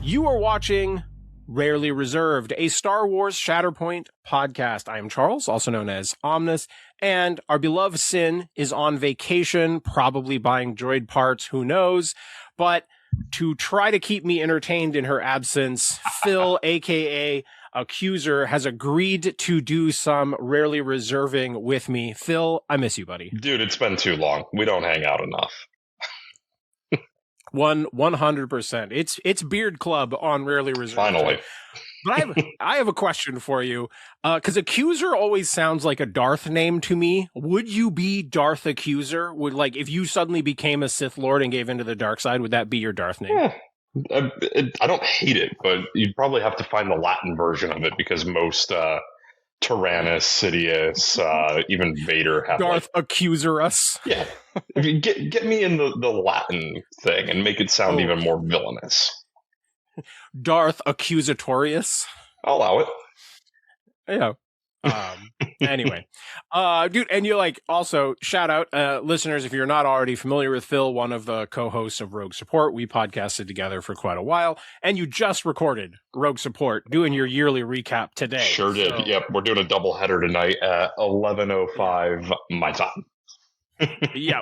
You are watching Rarely Reserved, a Star Wars Shatterpoint podcast. I am Charles, also known as Omnus, and our beloved Sin is on vacation, probably buying droid parts, who knows. But to try to keep me entertained in her absence, Phil, aka Accuser, has agreed to do some Rarely Reserving with me. Phil, I miss you, buddy. Dude, it's been too long. We don't hang out enough. 100%. It's Beard Club on Rarely Reserved. Finally. But I have a question for you, because Accuser always sounds like a Darth name to me. Would you be Darth Accuser? Would, like, if you suddenly became a Sith Lord and gave into the dark side, would that be your Darth name? Yeah. I don't hate it, but you'd probably have to find the Latin version of it because most Tyrannus, Sidious, even Vader have Darth Accuserus. Yeah. If you get me in the Latin thing and make it sound even more villainous. Darth Accusatorius. I'll allow it. Yeah. Anyway, dude, and you're like, also shout out, listeners, if you're not already familiar with Phil, one of the co-hosts of Rogue Support, we podcasted together for quite a while, and you just recorded Rogue Support, doing your yearly recap today. Sure did. So, yep. We're doing a double header tonight at 11:05 my time. Yeah.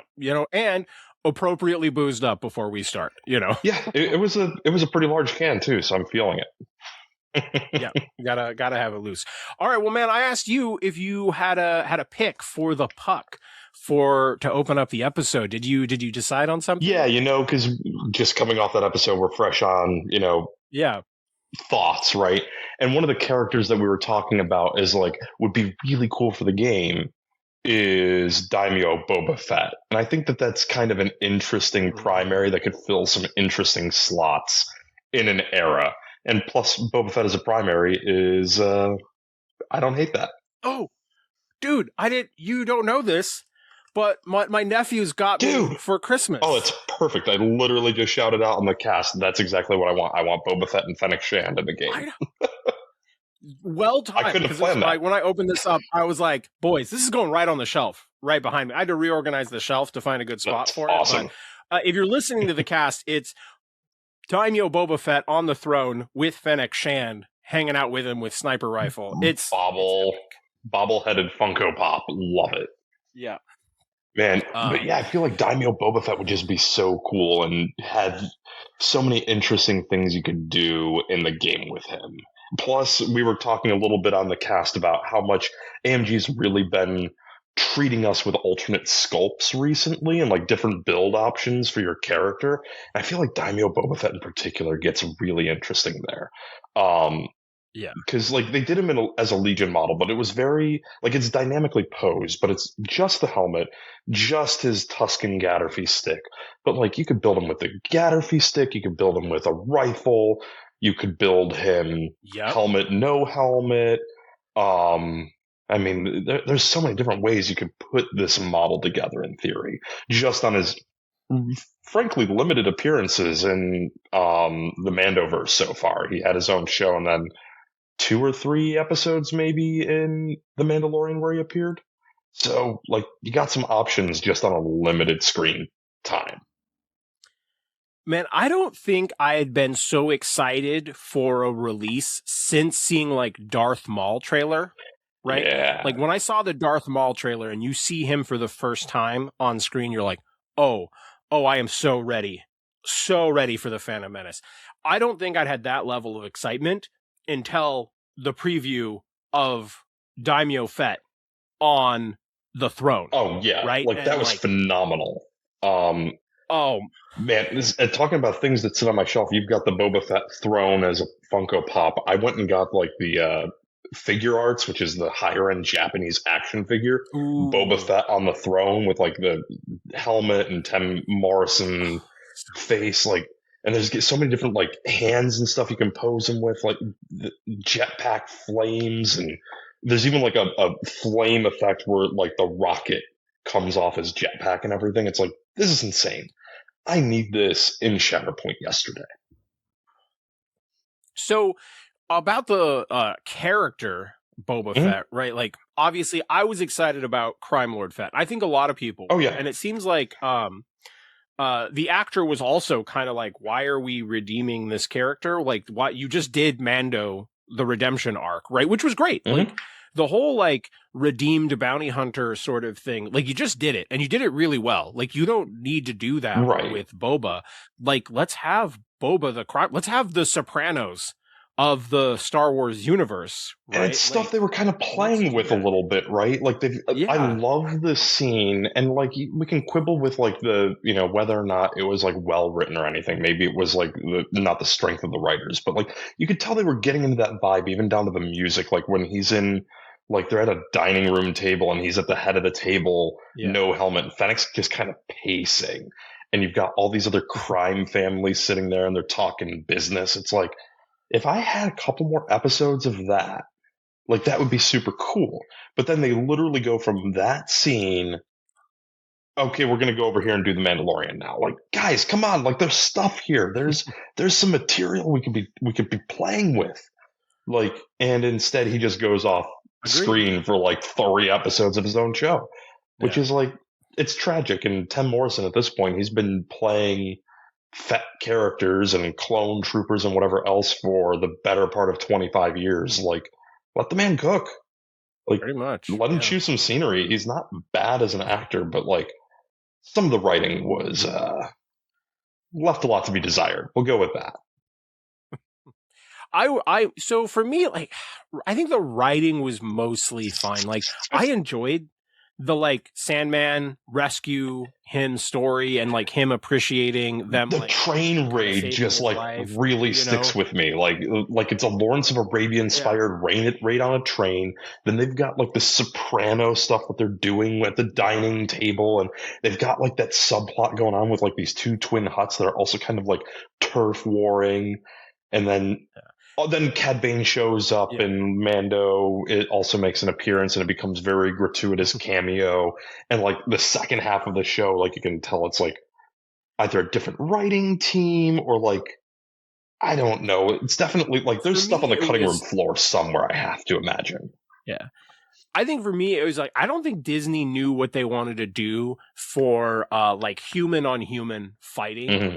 And appropriately boozed up before we start, Yeah. It was a pretty large can too, so I'm feeling it. Yeah, gotta have it loose. All right, well, man, I asked you if you had a pick for the puck to open up the episode. Did you decide on something? Yeah, because just coming off that episode, we're fresh on thoughts, right? And one of the characters that we were talking about is would be really cool for the game is Daimyo Boba Fett, and I think that's kind of an interesting primary that could fill some interesting slots in an era. And plus, Boba Fett as a primary is, I don't hate that. Oh, dude, you don't know this, but my nephew's got me for Christmas. Oh, it's perfect. I literally just shouted out on the cast. That's exactly what I want. I want Boba Fett and Fennec Shand in the game. Well timed. I couldn't have planned that. When I opened this up, I was like, boys, this is going right on the shelf, right behind me. I had to reorganize the shelf to find a good spot for awesome. it. But, if you're listening to the cast, it's Daimyo Boba Fett on the throne with Fennec Shand hanging out with him with sniper rifle. It's bobble-headed Funko Pop. Love it. Yeah. Man, but yeah, I feel like Daimyo Boba Fett would just be so cool and had so many interesting things you could do in the game with him. Plus, we were talking a little bit on the cast about how much AMG's really been treating us with alternate sculpts recently and different build options for your character. And I feel like Daimyo Boba Fett in particular gets really interesting there. Yeah, because they did him as a Legion model, but it was very it's dynamically posed, but it's just the helmet, just his Tusken Gatterfee stick. But you could build him with the Gatterfee stick, you could build him with a rifle, you could build him helmet, no helmet. I mean, there's so many different ways you could put this model together in theory, just on his frankly limited appearances in the Mandoverse so far. He had his own show and then 2 or 3 episodes maybe in The Mandalorian where he appeared. So, you got some options just on a limited screen time. Man, I don't think I had been so excited for a release since seeing Darth Maul trailer. Right? Yeah. When I saw the Darth Maul trailer and you see him for the first time on screen, you're like, oh, I am so ready. So ready for the Phantom Menace. I don't think I'd had that level of excitement until the preview of Daimyo Fett on the throne. Oh, yeah. Right? That was phenomenal. Oh, man, talking about things that sit on my shelf, you've got the Boba Fett throne as a Funko Pop. I went and got the figure arts, which is the higher end Japanese action figure. Ooh. Boba Fett on the throne with the helmet and Tim Morrison face, and there's so many different hands and stuff you can pose him with, the jetpack flames, and there's even a flame effect where the rocket comes off his jetpack and everything. It's this is insane. I need this in Shatterpoint yesterday. So about the character Boba Fett, right? Obviously, I was excited about Crime Lord Fett. I think a lot of people. Oh yeah, and it seems like the actor was also kind of like, why are we redeeming this character? Like, why you just did Mando the redemption arc, right? Which was great. Mhm. Like the whole like redeemed bounty hunter sort of thing. Like you just did it and you did it really well. Like you don't need to do that Right. with Boba. Like let's have Boba let's have the Sopranos of the Star Wars universe, right? And it's stuff like, they were kind of playing with a little bit, right? Like I love the scene, and like we can quibble with like the whether or not it was like well written or anything. Maybe it was like not the strength of the writers, but like you could tell they were getting into that vibe, even down to the music. Like when he's in, like they're at a dining room table and he's at the head of the table, no helmet, and Fennec's just kind of pacing, and you've got all these other crime families sitting there and they're talking business. It's like, if I had a couple more episodes of that, like that would be super cool. But then they literally go from that scene, okay, we're going to go over here and do the Mandalorian now. Like, guys, come on, like there's stuff here. There's some material we could be playing with. Like, and instead he just goes off screen for like 3 episodes of his own show, which is like, it's tragic. And Tim Morrison at this point, he's been playing Fett characters and clone troopers and whatever else for the better part of 25 years. Like, let the man cook. Like, pretty much. Let him choose some scenery. He's not bad as an actor, but like some of the writing was left a lot to be desired. We'll go with that. So for me, like, I think the writing was mostly fine. Like, I enjoyed the like Sandman rescue him story and like him appreciating them. The like, train raid just like life, really sticks with me. Like it's a Lawrence of Arabia inspired raid on a train. Then they've got like the Soprano stuff that they're doing at the dining table, and they've got like that subplot going on with like these 2 twin huts that are also kind of like turf warring, and then. Then Cad Bane shows up and Mando, it also makes an appearance, and it becomes very gratuitous cameo. And like the second half of the show, like you can tell it's like either a different writing team or like, I don't know. It's definitely like there's stuff on the cutting room floor somewhere, I have to imagine. Yeah. I think for me, it was like, I don't think Disney knew what they wanted to do for like human on human fighting. Mm-hmm.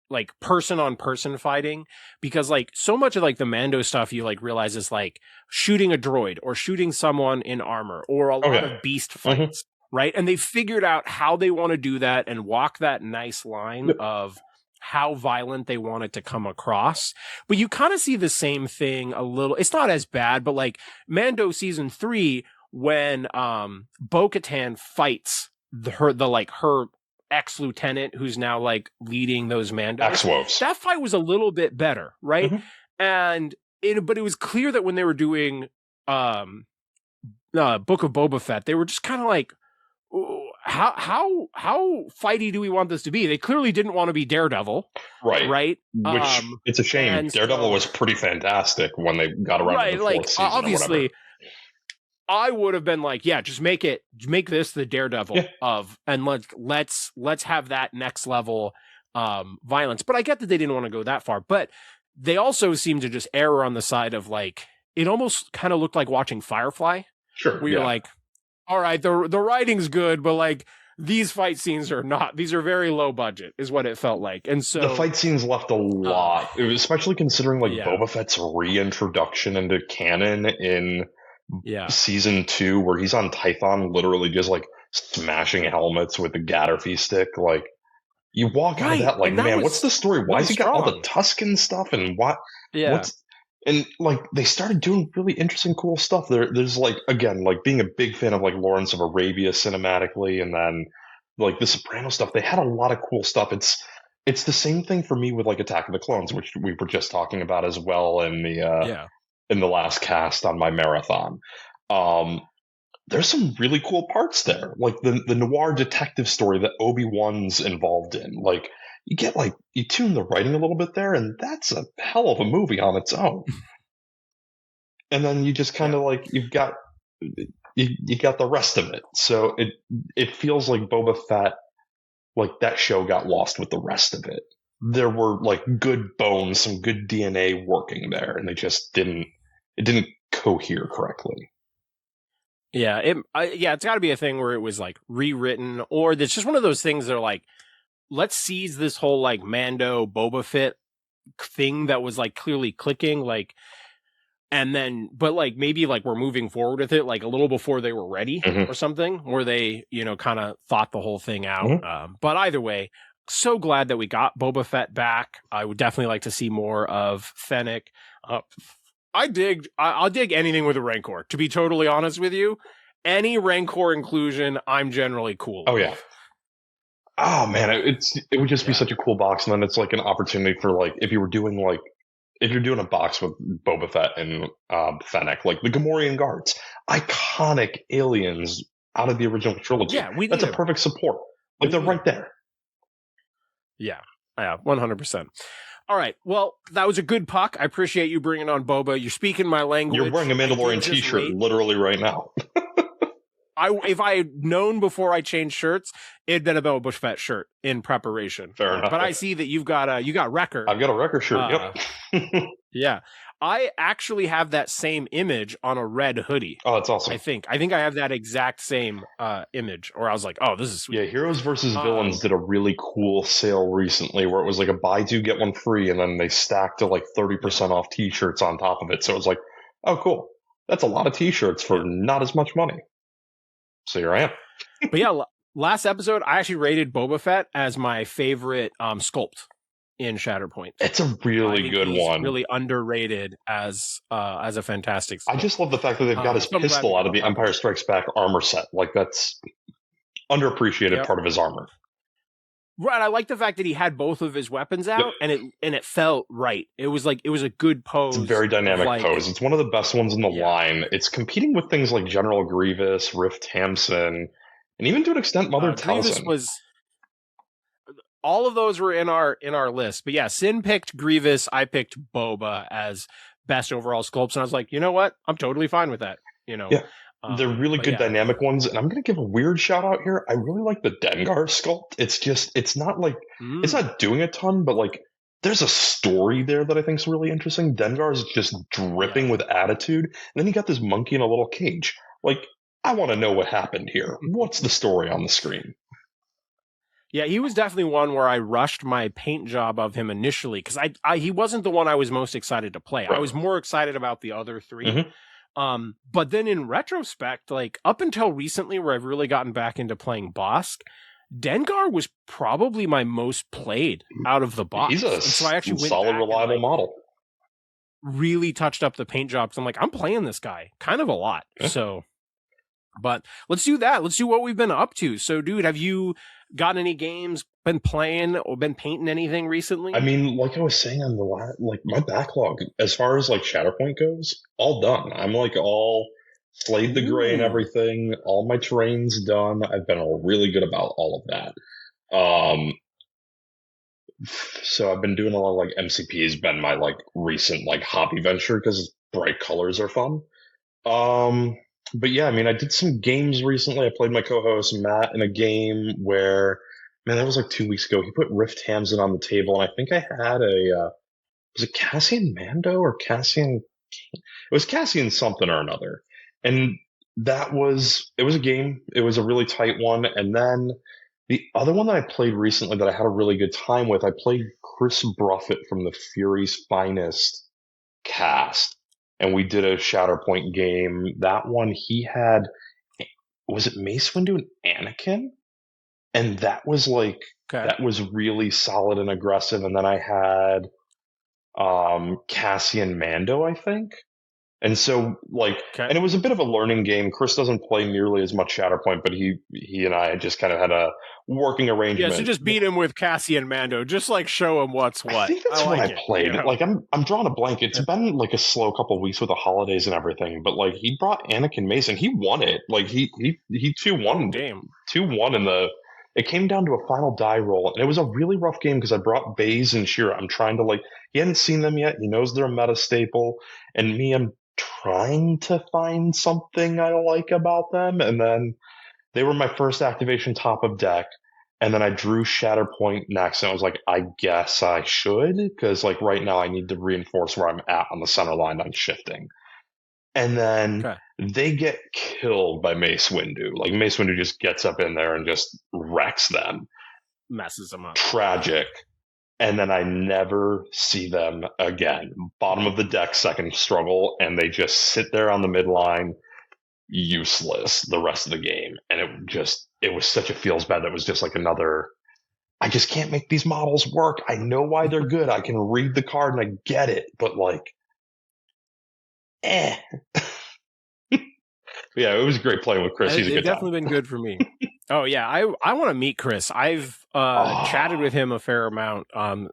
Like person on person fighting, because like so much of like the Mando stuff you like realize is like shooting a droid or shooting someone in armor or a lot of beast fights, right? And they figured out how they want to do that and walk that nice line of how violent they want it to come across. But you kind of see the same thing a little. It's not as bad, but like Mando season 3 when Bo-Katan fights her ex-lieutenant who's now like leading those Mandos. Ex-Woves. That fight was a little bit better, right? Mm-hmm. But it was clear that when they were doing Book of Boba Fett, they were just kind of like, how fighty do we want this to be? They clearly didn't want to be Daredevil, right? Which it's a shame. Daredevil was pretty fantastic when they got around to the 4th season. Obviously. I would have been like, yeah, just make this the Daredevil and let's have that next level violence. But I get that they didn't want to go that far. But they also seem to just err on the side of like, it almost kind of looked like watching Firefly. Sure. Where you're like, all right, the writing's good, but like these fight scenes are not. These are very low budget, is what it felt like. And so the fight scenes left a lot, especially considering like Boba Fett's reintroduction into canon in season 2, where he's on Tython literally just like smashing helmets with the Gatterfee stick. Like you walk out of that like, man, what's the story? Why has he got all the Tusken stuff and what? And like they started doing really interesting, cool stuff. There's like, again, like being a big fan of like Lawrence of Arabia cinematically, and then like the Soprano stuff. They had a lot of cool stuff. It's the same thing for me with like Attack of the Clones, which we were just talking about as well in the in the last cast on my marathon. There's some really cool parts there, like the noir detective story that Obi-Wan's involved in. Like you tune the writing a little bit there, and that's a hell of a movie on its own. And then you just kind of like you got the rest of it. So it feels like Boba Fett, like that show got lost with the rest of it. There were like good bones, some good DNA working there, and they just didn't cohere correctly. Yeah, it's got to be a thing where it was like rewritten, or it's just one of those things that are like, let's seize this whole like Mando Boba Fett thing that was like clearly clicking, like, and then, but like maybe like we're moving forward with it like a little before they were ready or something, where they, you know, kind of thought the whole thing out. But either way, so glad that we got Boba Fett back. I would definitely like to see more of Fennec. I'll dig anything with a Rancor, to be totally honest with you. Any Rancor inclusion, I'm generally cool with. Oh, yeah. Oh, man, it would just be such a cool box. And then it's like an opportunity for, like, if you're doing a box with Boba Fett and Fennec, like the Gamorrean Guards, iconic aliens out of the original trilogy. Yeah, that's a perfect support. Like, they're right there. Yeah, 100%. All right, well, that was a good puck. I appreciate you bringing on Boba. You're speaking my language. You're wearing a Mandalorian t-shirt literally right now. If I had known before I changed shirts, it'd been a Boba Fett shirt in preparation. Fair enough. But I see that you got Wrecker. I've got a Wrecker shirt. Yep. Yeah. I actually have that same image on a red hoodie. Oh, that's awesome. I think I have that exact same image, or I was like, oh, this is sweet. Yeah, Heroes versus Villains did a really cool sale recently where it was like a buy two, get one free, and then they stacked to like 30% off t-shirts on top of it. So it was like, oh, cool. That's a lot of t-shirts for not as much money. So here I am. But yeah, last episode, I actually rated Boba Fett as my favorite sculpt in Shatterpoint. It's a really good one. Really underrated as a fantastic sculpt. I just love the fact that they've got his pistol out of the Empire Strikes Back armor set. Like, that's underappreciated part of his armor. Right, I like the fact that he had both of his weapons out, and it felt right. It was a good pose. It's a very dynamic pose. It's one of the best ones in the line. It's competing with things like General Grievous, Riff Tamson, and even to an extent Mother Talzin. All of those were in our list. But yeah, Sin picked Grievous, I picked Boba as best overall sculpts, and I was like, you know what? I'm totally fine with that. You know. Yeah. They're really good dynamic ones, and I'm going to give a weird shout out here. I really like the Dengar sculpt. It's not like, it's not doing a ton, but like, there's a story there that I think is really interesting. Dengar is just dripping with attitude, and then you got this monkey in a little cage. Like, I want to know what happened here. What's the story on the screen? Yeah, he was definitely one where I rushed my paint job of him initially, because he wasn't the one I was most excited to play. Right. I was more excited about the other three. But then in retrospect, like up until recently where I've really gotten back into playing Bosk, Dengar was probably my most played out of the box. He's a so I actually went solid, reliable model. Really touched up the paint job. So I'm like, I'm playing this guy kind of a lot. Yeah. So, but let's do that. Let's do what we've been up to. So, dude, have you gotten any games, been playing or been painting anything recently? I mean, like I was saying on the last, like my backlog, as far as like Shatterpoint goes, all done. I'm like all slayed the gray and everything. All my terrain's done. I've been really good about all of that. So I've been doing a lot of like MCP has been my like recent like hobby venture because bright colors are fun. But yeah, I mean, I did some games recently. I played my co-host Matt in a game where, man, that was like 2 weeks ago. He put Rift Tamsin on the table, and I think I had was it Cassian Mando or Cassian? It was Cassian something or another. And it was a game. It was a really tight one. And then the other one that I played recently that I had a really good time with, I played Chris Bruffett from the Fury's Finest cast. And we did a Shatterpoint game. That one, he had, was it Mace Windu and Anakin? And that was like, that was really solid and aggressive. And then I had Cassian Mando, I think. And so, like, and it was a bit of a learning game. Chris doesn't play nearly as much Shatterpoint, but he and I just kind of had a working arrangement. Yeah, so just beat him with Cassian Mando. Just like show him what's what. I think that's what I played. You know? Like, I'm drawing a blank. It's been like a slow couple of weeks with the holidays and everything. But like, he brought Anakin Mason. He won it. Like he 2-1. Damn. 2-1 in the. It came down to a final die roll, and it was a really rough game because I brought Baze and Shira. I'm trying to like. He hadn't seen them yet. He knows they're a meta staple, and me, I'm trying to find something I like about them. And then they were my first activation top of deck. And then I drew Shatterpoint next, and I was like, I guess I should, because like right now I need to reinforce where I'm at on the center line on shifting. And then they get killed by Mace Windu. Like Mace Windu just gets up in there and just wrecks them. messes them up. Tragic. And then I never see them again. Bottom of the deck, second struggle, and they just sit there on the midline, useless the rest of the game. And it was such a feels bad. That was just like another, I just can't make these models work. I know why they're good. I can read the card and I get it, but like, Yeah, it was great playing with Chris. He's a good time. Definitely been good for me. Oh yeah, I want to meet Chris. I've chatted with him a fair amount.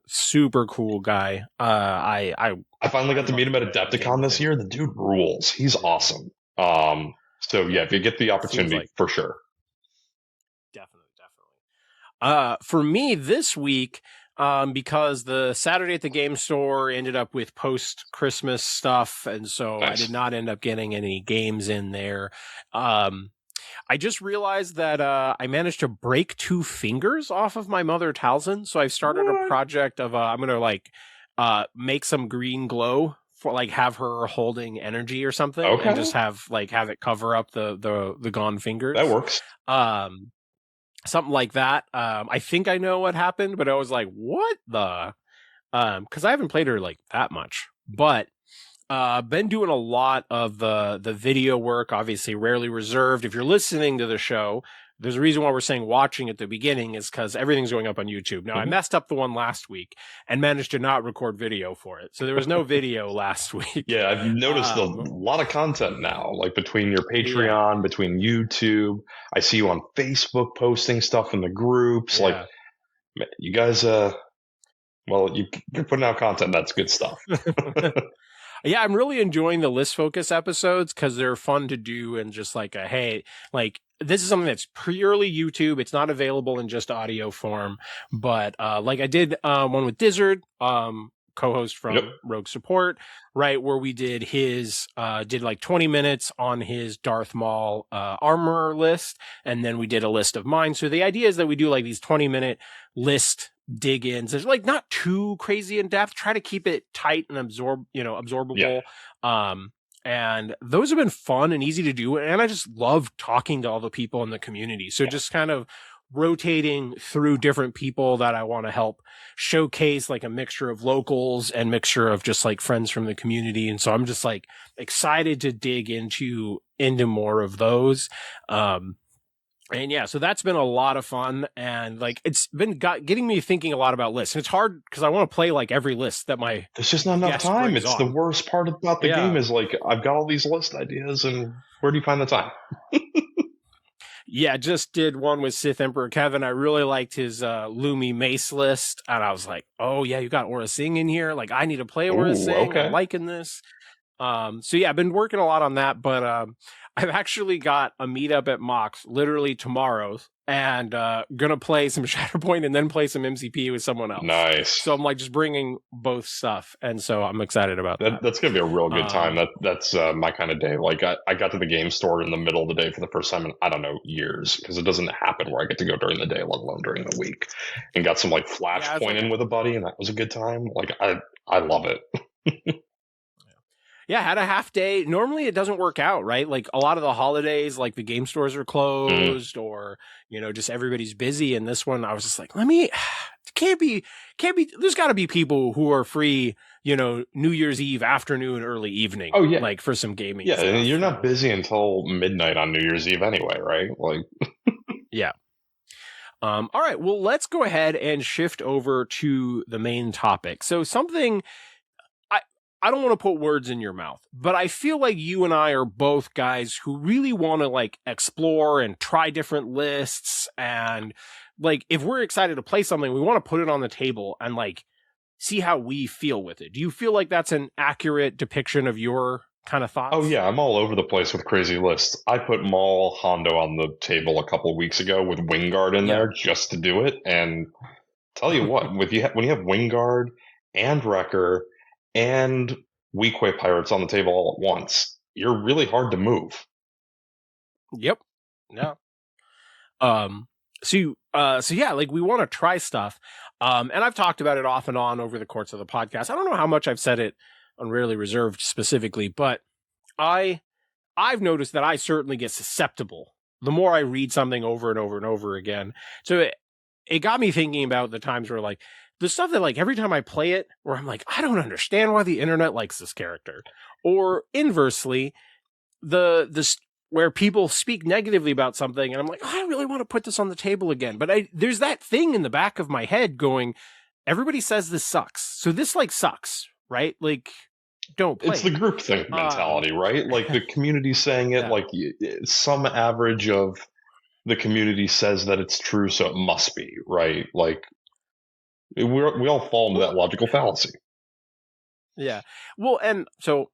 Super cool guy. I finally got to meet him at Adepticon this year. The dude rules. He's awesome. So yeah, if you get the opportunity, for sure. Definitely. For me this week, because the Saturday at the game store ended up with post-Christmas stuff, and so nice. I did not end up getting any games in there. I just realized that I managed to break 2 fingers off of my Mother Talzin, so I've started a project of I'm gonna make some green glow for have her holding energy or something, and just have it cover up the gone fingers. That works. Something like that. I think I know what happened, but I was like, what the? Because I haven't played her that much. But been doing a lot of the video work, obviously rarely reserved. If you're listening to the show, there's a reason why we're saying watching at the beginning is because everything's going up on YouTube. Now, I messed up the one last week and managed to not record video for it. So there was no video last week. Yeah, I've noticed a lot of content now, between your Patreon, between YouTube. I see you on Facebook posting stuff in the groups. Yeah. You guys, you're putting out content. That's good stuff. Yeah, I'm really enjoying the list focus episodes because they're fun to do and just this is something that's purely YouTube. It's not available in just audio form, but I did one with Dizzard, co-host from Rogue Support, right, where we did his 20 minutes on his Darth Maul armor list, and then we did a list of mine. So the idea is that we do these 20-minute list dig-ins. It's not too crazy in depth. Try to keep it tight and absorbable. Yeah. And those have been fun and easy to do. And I just love talking to all the people in the community. So just kind of rotating through different people that I want to help showcase a mixture of locals and mixture of just friends from the community. And so I'm just excited to dig into more of those. And yeah, so that's been a lot of fun, and it's been getting me thinking a lot about lists. And it's hard because I want to play every list that there's just not enough time. It's the worst part about the game is I've got all these list ideas, and where do you find the time? Yeah, just did one with Sith Emperor Kevin. I really liked his Lumi Mace list, and I was like, oh yeah, you got Aura Singh in here. I need to play Aura Singh. Okay. I'm liking this. So yeah, I've been working a lot on that, but I've actually got a meetup at Mox literally tomorrow, and gonna play some Shatterpoint and then play some MCP with someone else. Nice. So I'm just bringing both stuff, and so I'm excited about that. That's gonna be a real good time. That's my kind of day. I got to the game store in the middle of the day for the first time in I don't know years, because it doesn't happen where I get to go during the day, let alone during the week. And got some Flashpoint in with a buddy, and that was a good time. I love it. Yeah, had a half day. Normally it doesn't work out, right? A lot of the holidays, the game stores are closed or, just everybody's busy. And this one, I was just can't be, there's got to be people who are free, New Year's Eve afternoon, early evening. Oh, yeah. For some gaming. Yeah, stuff. You're not busy until midnight on New Year's Eve anyway, right? Yeah. All right, well, let's go ahead and shift over to the main topic. So something... I don't want to put words in your mouth, but I feel like you and I are both guys who really want to explore and try different lists. And if we're excited to play something, we want to put it on the table and see how we feel with it. Do you feel like that's an accurate depiction of your kind of thoughts? Oh yeah, I'm all over the place with crazy lists. I put Maul Hondo on the table a couple weeks ago with Wingguard in there just to do it. And tell you what, when you have Wingguard and Wrecker and Weequay Pirates on the table all at once, you're really hard to move. Yep. Yeah. So yeah, we want to try stuff. And I've talked about it off and on over the course of the podcast. I don't know how much I've said it on Rarely Reserved specifically, but I've noticed that I certainly get susceptible the more I read something over and over and over again. So it got me thinking about the times where like the stuff that like every time I play it, where I'm like, I don't understand why the internet likes this character, or inversely, the where people speak negatively about something, and I'm like, I really want to put this on the table again, but there's that thing in the back of my head going, everybody says this sucks, so this like sucks, right? Like, don't play. It's the groupthink mentality, right? Like the community saying it, like some average of the community says that it's true, so it must be, right? Like we all fall into that logical fallacy. Yeah. Well, and so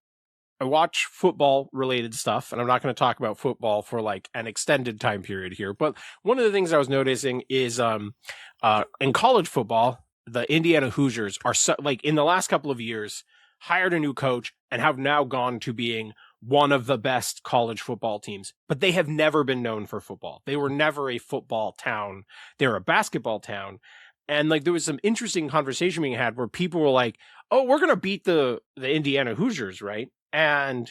I watch football related stuff, and I'm not going to talk about football for like an extended time period here. But one of the things I was noticing is in college football, the Indiana Hoosiers are like in the last couple of years hired a new coach and have now gone to being one of the best college football teams, but they have never been known for football. They were never a football town. They're a basketball town. And like there was some interesting conversation being had where people were like, oh, we're going to beat the Indiana Hoosiers, right? And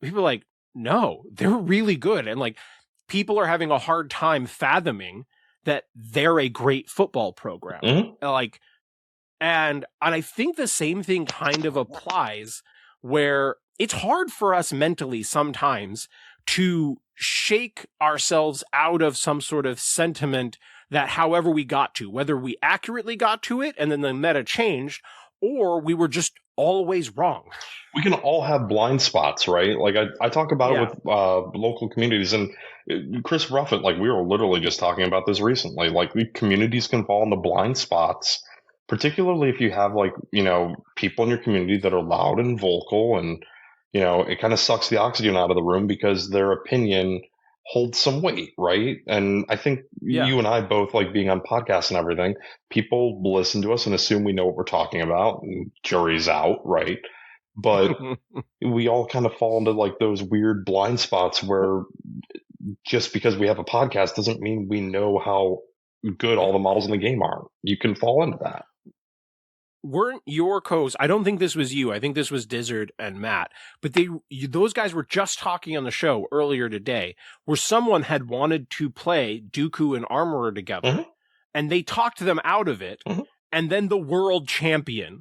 people are like, no, they're really good. And like people are having a hard time fathoming that they're a great football program. Mm-hmm. Like, and I think the same thing kind of applies where it's hard for us mentally sometimes to shake ourselves out of some sort of sentiment that however we got to, whether we accurately got to it and then the meta changed, or we were just always wrong. We can all have blind spots, right? Like I talk about it with local communities, and Chris Ruffett, like we were literally just talking about this recently. Like communities can fall into blind spots, particularly if you have like, you know, people in your community that are loud and vocal, and, you know, it kind of sucks the oxygen out of the room because their opinion holds some weight, right? And I think you and I both, like being on podcasts and everything, people listen to us and assume we know what we're talking about, and jury's out, right? But we all kind of fall into like those weird blind spots where just because we have a podcast doesn't mean we know how good all the models in the game are. You can fall into that. Weren't your co-hosts, I don't think this was you, I think this was Dizzard and Matt, but those guys were just talking on the show earlier today where someone had wanted to play Dooku and Armorer together, and they talked them out of it, and then the world champion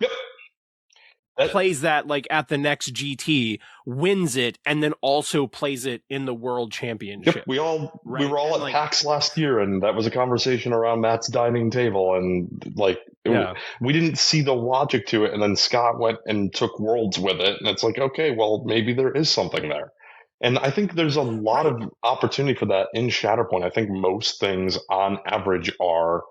plays that like at the next GT, wins it, and then also plays it in the world championship. Yep, we were all at PAX last year, and that was a conversation around Matt's dining table, and like we didn't see the logic to it, and then Scott went and took Worlds with it, and it's like, okay, well, maybe there is something there. And I think there's a lot of opportunity for that in Shatterpoint. I think most things on average are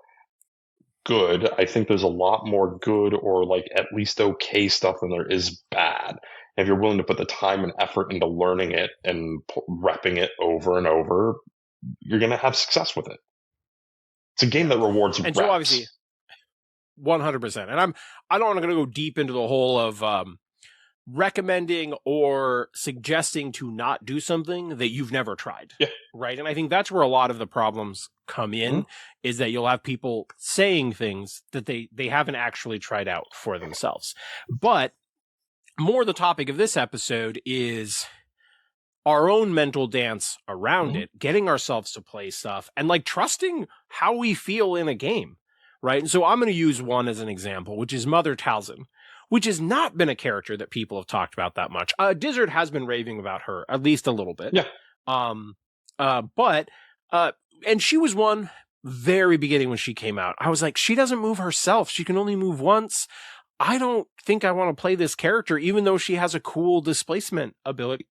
good. I think there's a lot more good or like at least okay stuff than there is bad. If you're willing to put the time and effort into learning it and repping it over and over, you're going to have success with it. It's a game that rewards reps. So obviously 100%. And I don't want to go deep into the whole of recommending or suggesting to not do something that you've never tried. Yeah. Right. And I think that's where a lot of the problems come in, is that you'll have people saying things that they haven't actually tried out for themselves. But more the topic of this episode is our own mental dance around it, getting ourselves to play stuff and like trusting how we feel in a game. Right. And so I'm going to use one as an example, which is Mother Talzin, which has not been a character that people have talked about that much. Dizzard has been raving about her at least a little bit. Yeah. And she was one very beginning when she came out. I was like, she doesn't move herself. She can only move once. I don't think I want to play this character, even though she has a cool displacement ability.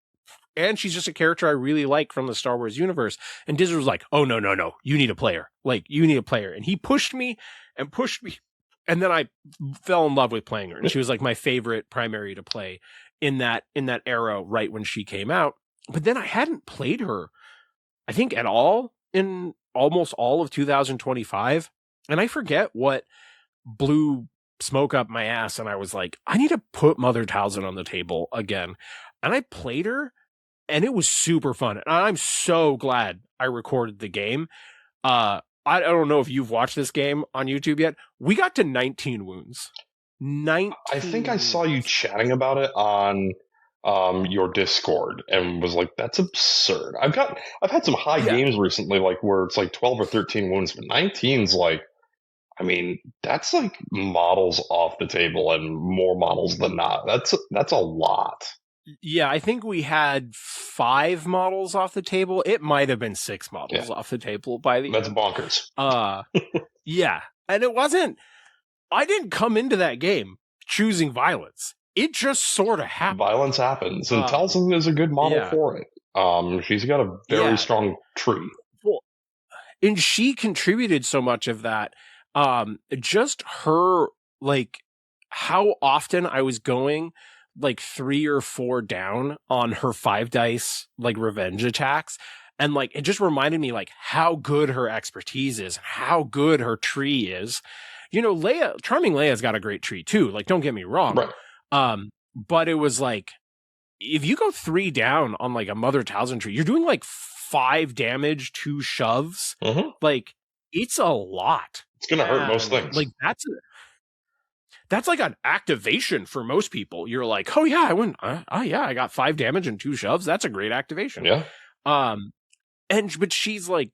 And she's just a character I really like from the Star Wars universe. And Dizzard was like, oh, no. You need a player. Like, you need a player. And he pushed me. And then I fell in love with playing her. And she was like my favorite primary to play in that era right when she came out. But then I hadn't played her, I think, at all in almost all of 2025. And I forget what blew smoke up my ass. And I was like, I need to put Mother Talzin on the table again. And I played her, and it was super fun. And I'm so glad I recorded the game. I don't know if you've watched this game on YouTube yet. We got to 19 wounds. 19. I think I saw you chatting about it on your Discord and was like, that's absurd. I've had some high games recently, like where it's like 12 or 13 wounds, but 19's like I mean, that's like models off the table and more models than not. That's a lot. Yeah, I think we had 5 models off the table. It might have been 6 models off the table by the That's end. bonkers. Yeah. And I didn't come into that game choosing violence. It just sort of happened. Violence happens, and Talzin is a good model for it. She's got a very strong tree. Well, and she contributed so much of that. Just her, like, how often I was going like 3 or 4 down on her 5 dice, like, revenge attacks. And, like, it just reminded me, like, how good her expertise is, how good her tree is. You know, Charming Leia's got a great tree too. Like, don't get me wrong. Right. But it was like, if you go 3 down on like a Mother Talzin tree, you're doing like 5 damage, 2 shoves. Mm-hmm. Like, it's a lot. It's going to hurt most things. Like, that's like an activation for most people. You're like, oh yeah, I went. I got 5 damage and 2 shoves. That's a great activation. Yeah. But she's like,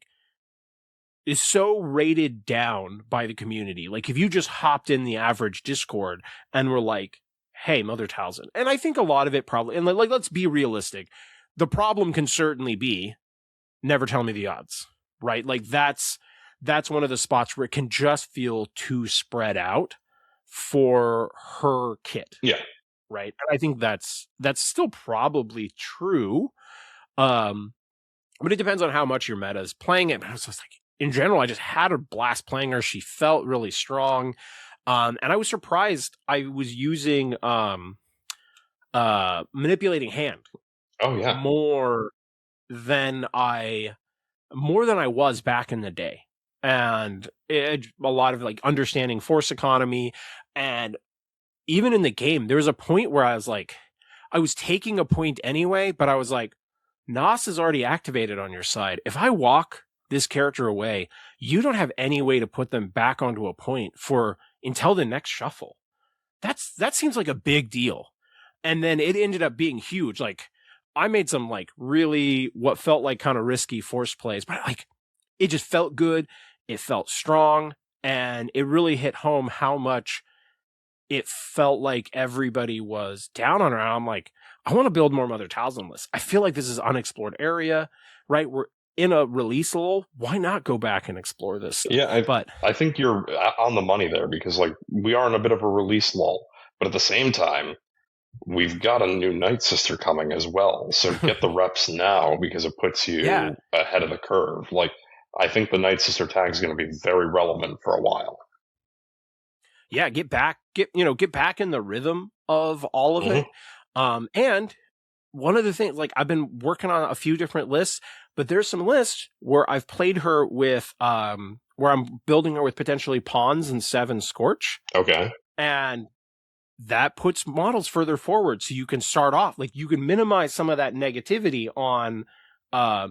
is so rated down by the community. Like, if you just hopped in the average Discord and were like, hey, Mother Talzin. And I think a lot of it probably, and like, let's be realistic. The problem can certainly be never tell me the odds, right? Like, that's one of the spots where it can just feel too spread out for her kit. Yeah. Right. And I think that's still probably true. But it depends on how much your meta is playing it. But I was just like, in general, I just had a blast playing her. She felt really strong. And I was surprised I was using manipulating hand. Oh yeah. More than I was back in the day. And a lot of like understanding force economy. And even in the game, there was a point where I was like, I was taking a point anyway, but I was like, Nos is already activated on your side. If I walk this character away, you don't have any way to put them back onto a point until the next shuffle. That seems like a big deal. And then it ended up being huge. Like, I made some like really what felt like kind of risky force plays, but like, it just felt good. It felt strong, and it really hit home how much it felt like everybody was down on her. I'm like, I want to build more Mother Talzin lists. I feel like this is unexplored area, right? We're in a release lull. Why not go back and explore this stuff? Yeah, I think you're on the money there, because like, we are in a bit of a release lull, but at the same time, we've got a new Night Sister coming as well. So get the reps now, because it puts you ahead of the curve. Like, I think the Night Sister tag is going to be very relevant for a while. Yeah, get back in the rhythm of all of it. And one of the things, like, I've been working on a few different lists, but there's some lists where I've played her with, where I'm building her with potentially pawns and 7 Scorch. Okay. And that puts models further forward, so you can start off, like, you can minimize some of that negativity on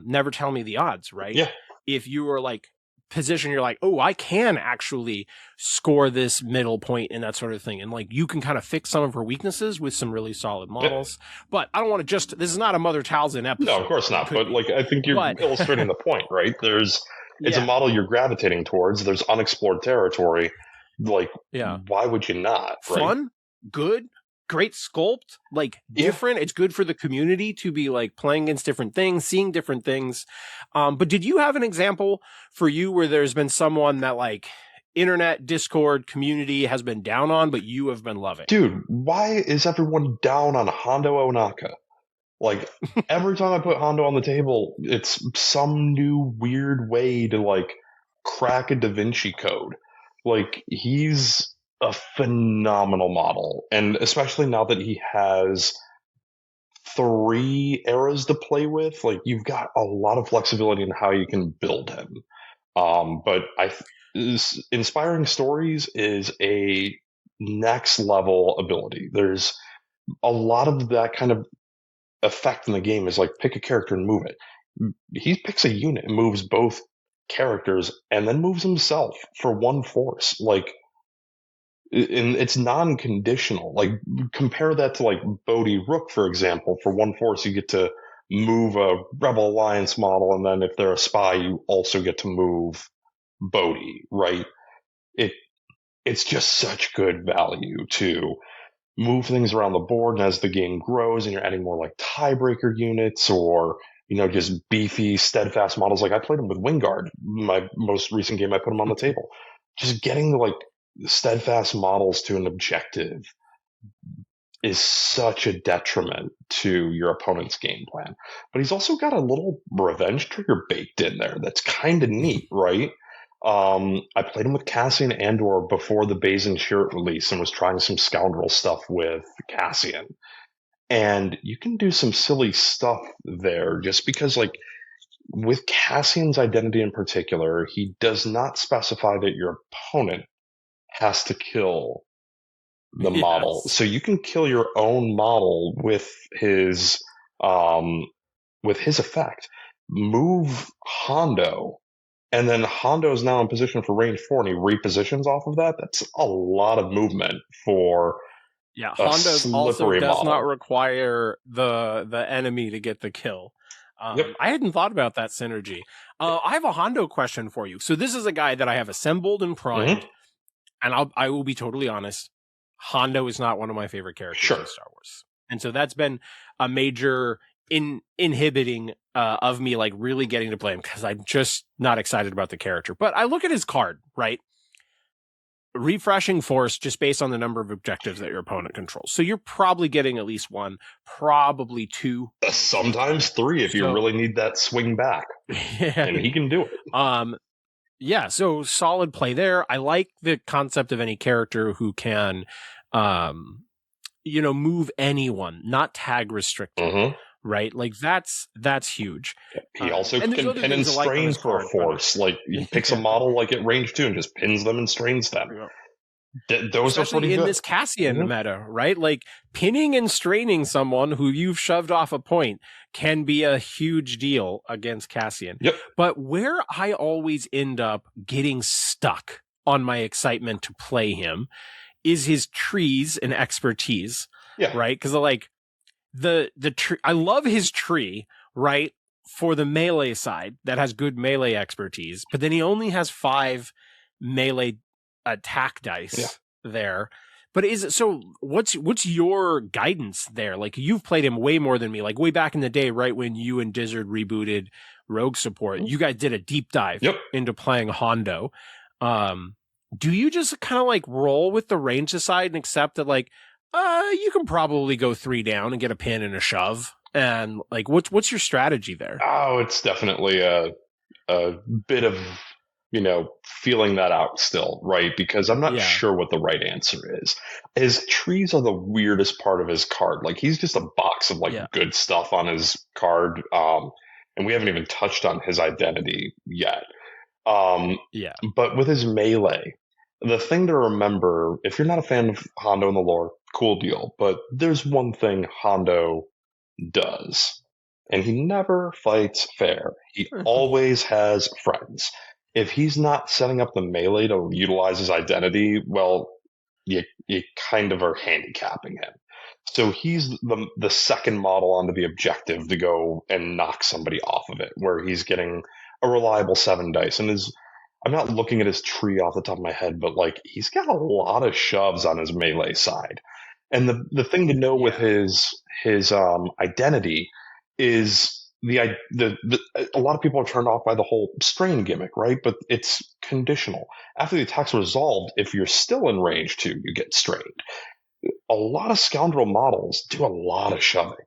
Never Tell Me the Odds, right? Yeah. If you were like position, you're like, oh, I can actually score this middle point and that sort of thing. And like, you can kind of fix some of her weaknesses with some really solid models. Yeah. But I don't want to this is not a Mother Talzin episode. No, of course not. But like, I think you're illustrating the point, right? It's a model you're gravitating towards. There's unexplored territory. Like, why would you not? Right? Fun, good, great sculpt, like different. It's good for the community to be like playing against different things, seeing different things. But did you have an example for you where there's been someone that like internet Discord community has been down on, but you have been loving? Dude, why is everyone down on Hondo Onaka? Like, every time I put Hondo on the table, it's some new weird way to like crack a Da Vinci Code. Like, he's a phenomenal model, and especially now that he has 3 eras to play with, like, you've got a lot of flexibility in how you can build him. But Inspiring Stories is a next level ability. There's a lot of that kind of effect in the game is like, pick a character and move it. He picks a unit and moves both characters and then moves himself for 1 force. Like, and it's non-conditional. Like, compare that to like Bodhi Rook, for example. For 1 force, you get to move a Rebel Alliance model, and then if they're a spy, you also get to move Bodhi, right? it's just such good value to move things around the board, and as the game grows and you're adding more like tiebreaker units or just beefy steadfast models. Like I played them with Wingard, my most recent game. I put them on the table. Just getting like steadfast models to an objective is such a detriment to your opponent's game plan. But he's also got a little revenge trigger baked in there that's kind of neat, right? I played him with Cassian Andor before the Bazin Shirt release and was trying some scoundrel stuff with Cassian. And you can do some silly stuff there just because, like, with Cassian's identity in particular, he does not specify that your opponent has to kill the model. So you can kill your own model with his effect. Move Hondo, and then Hondo is now in position for range 4, and he repositions off of that. That's a lot of movement for Hondo also does not require the enemy to get the kill. I hadn't thought about that synergy. I have a Hondo question for you. So this is a guy that I have assembled and primed, and I will be totally honest. Hondo is not one of my favorite characters in Star Wars. And so that's been a major inhibiting of me like really getting to play him because I'm just not excited about the character. But I look at his card, right? Refreshing Force just based on the number of objectives that your opponent controls. So you're probably getting at least 1, probably 2. Sometimes 3 if you really need that swing back. And he can do it. So solid play there. I like the concept of any character who can, move anyone, not tag restricted, right? Like that's huge. He also can pin and strain for a force. Like he picks a model like at range 2 and just pins them and strains them. Those Especially are pretty in good. This Cassian meta, right? Like pinning and straining someone who you've shoved off a point can be a huge deal against Cassian. But where I always end up getting stuck on my excitement to play him is his trees and expertise, right? Because like the tree, I love his tree, right? For the melee side that has good melee expertise, but then he only has 5 melee attack dice there. But what's your guidance there? Like you've played him way more than me, like way back in the day, right? When you and Dizzard rebooted Rogue Support, you guys did a deep dive into playing Hondo. Do you just kind of like roll with the range aside and accept that like, you can probably go 3 down and get a pin and a shove? And like, what's your strategy there? Oh, it's definitely a bit of, feeling that out still, right? Because I'm not sure what the right answer is. His trees are the weirdest part of his card. Like he's just a box of good stuff on his card. And we haven't even touched on his identity yet. But with his melee, the thing to remember, if you're not a fan of Hondo in the lore, cool deal. But there's one thing Hondo does, and he never fights fair. He always has friends. If he's not setting up the melee to utilize his identity, well, you kind of are handicapping him. So he's the second model onto the objective to go and knock somebody off of it, where he's getting a reliable 7 dice. And I'm not looking at his tree off the top of my head, but like he's got a lot of shoves on his melee side. And the thing to know with his identity is a lot of people are turned off by the whole strain gimmick, right? But it's conditional. After the attack's resolved, if you're still in range 2, you get strained. A lot of scoundrel models do a lot of shoving.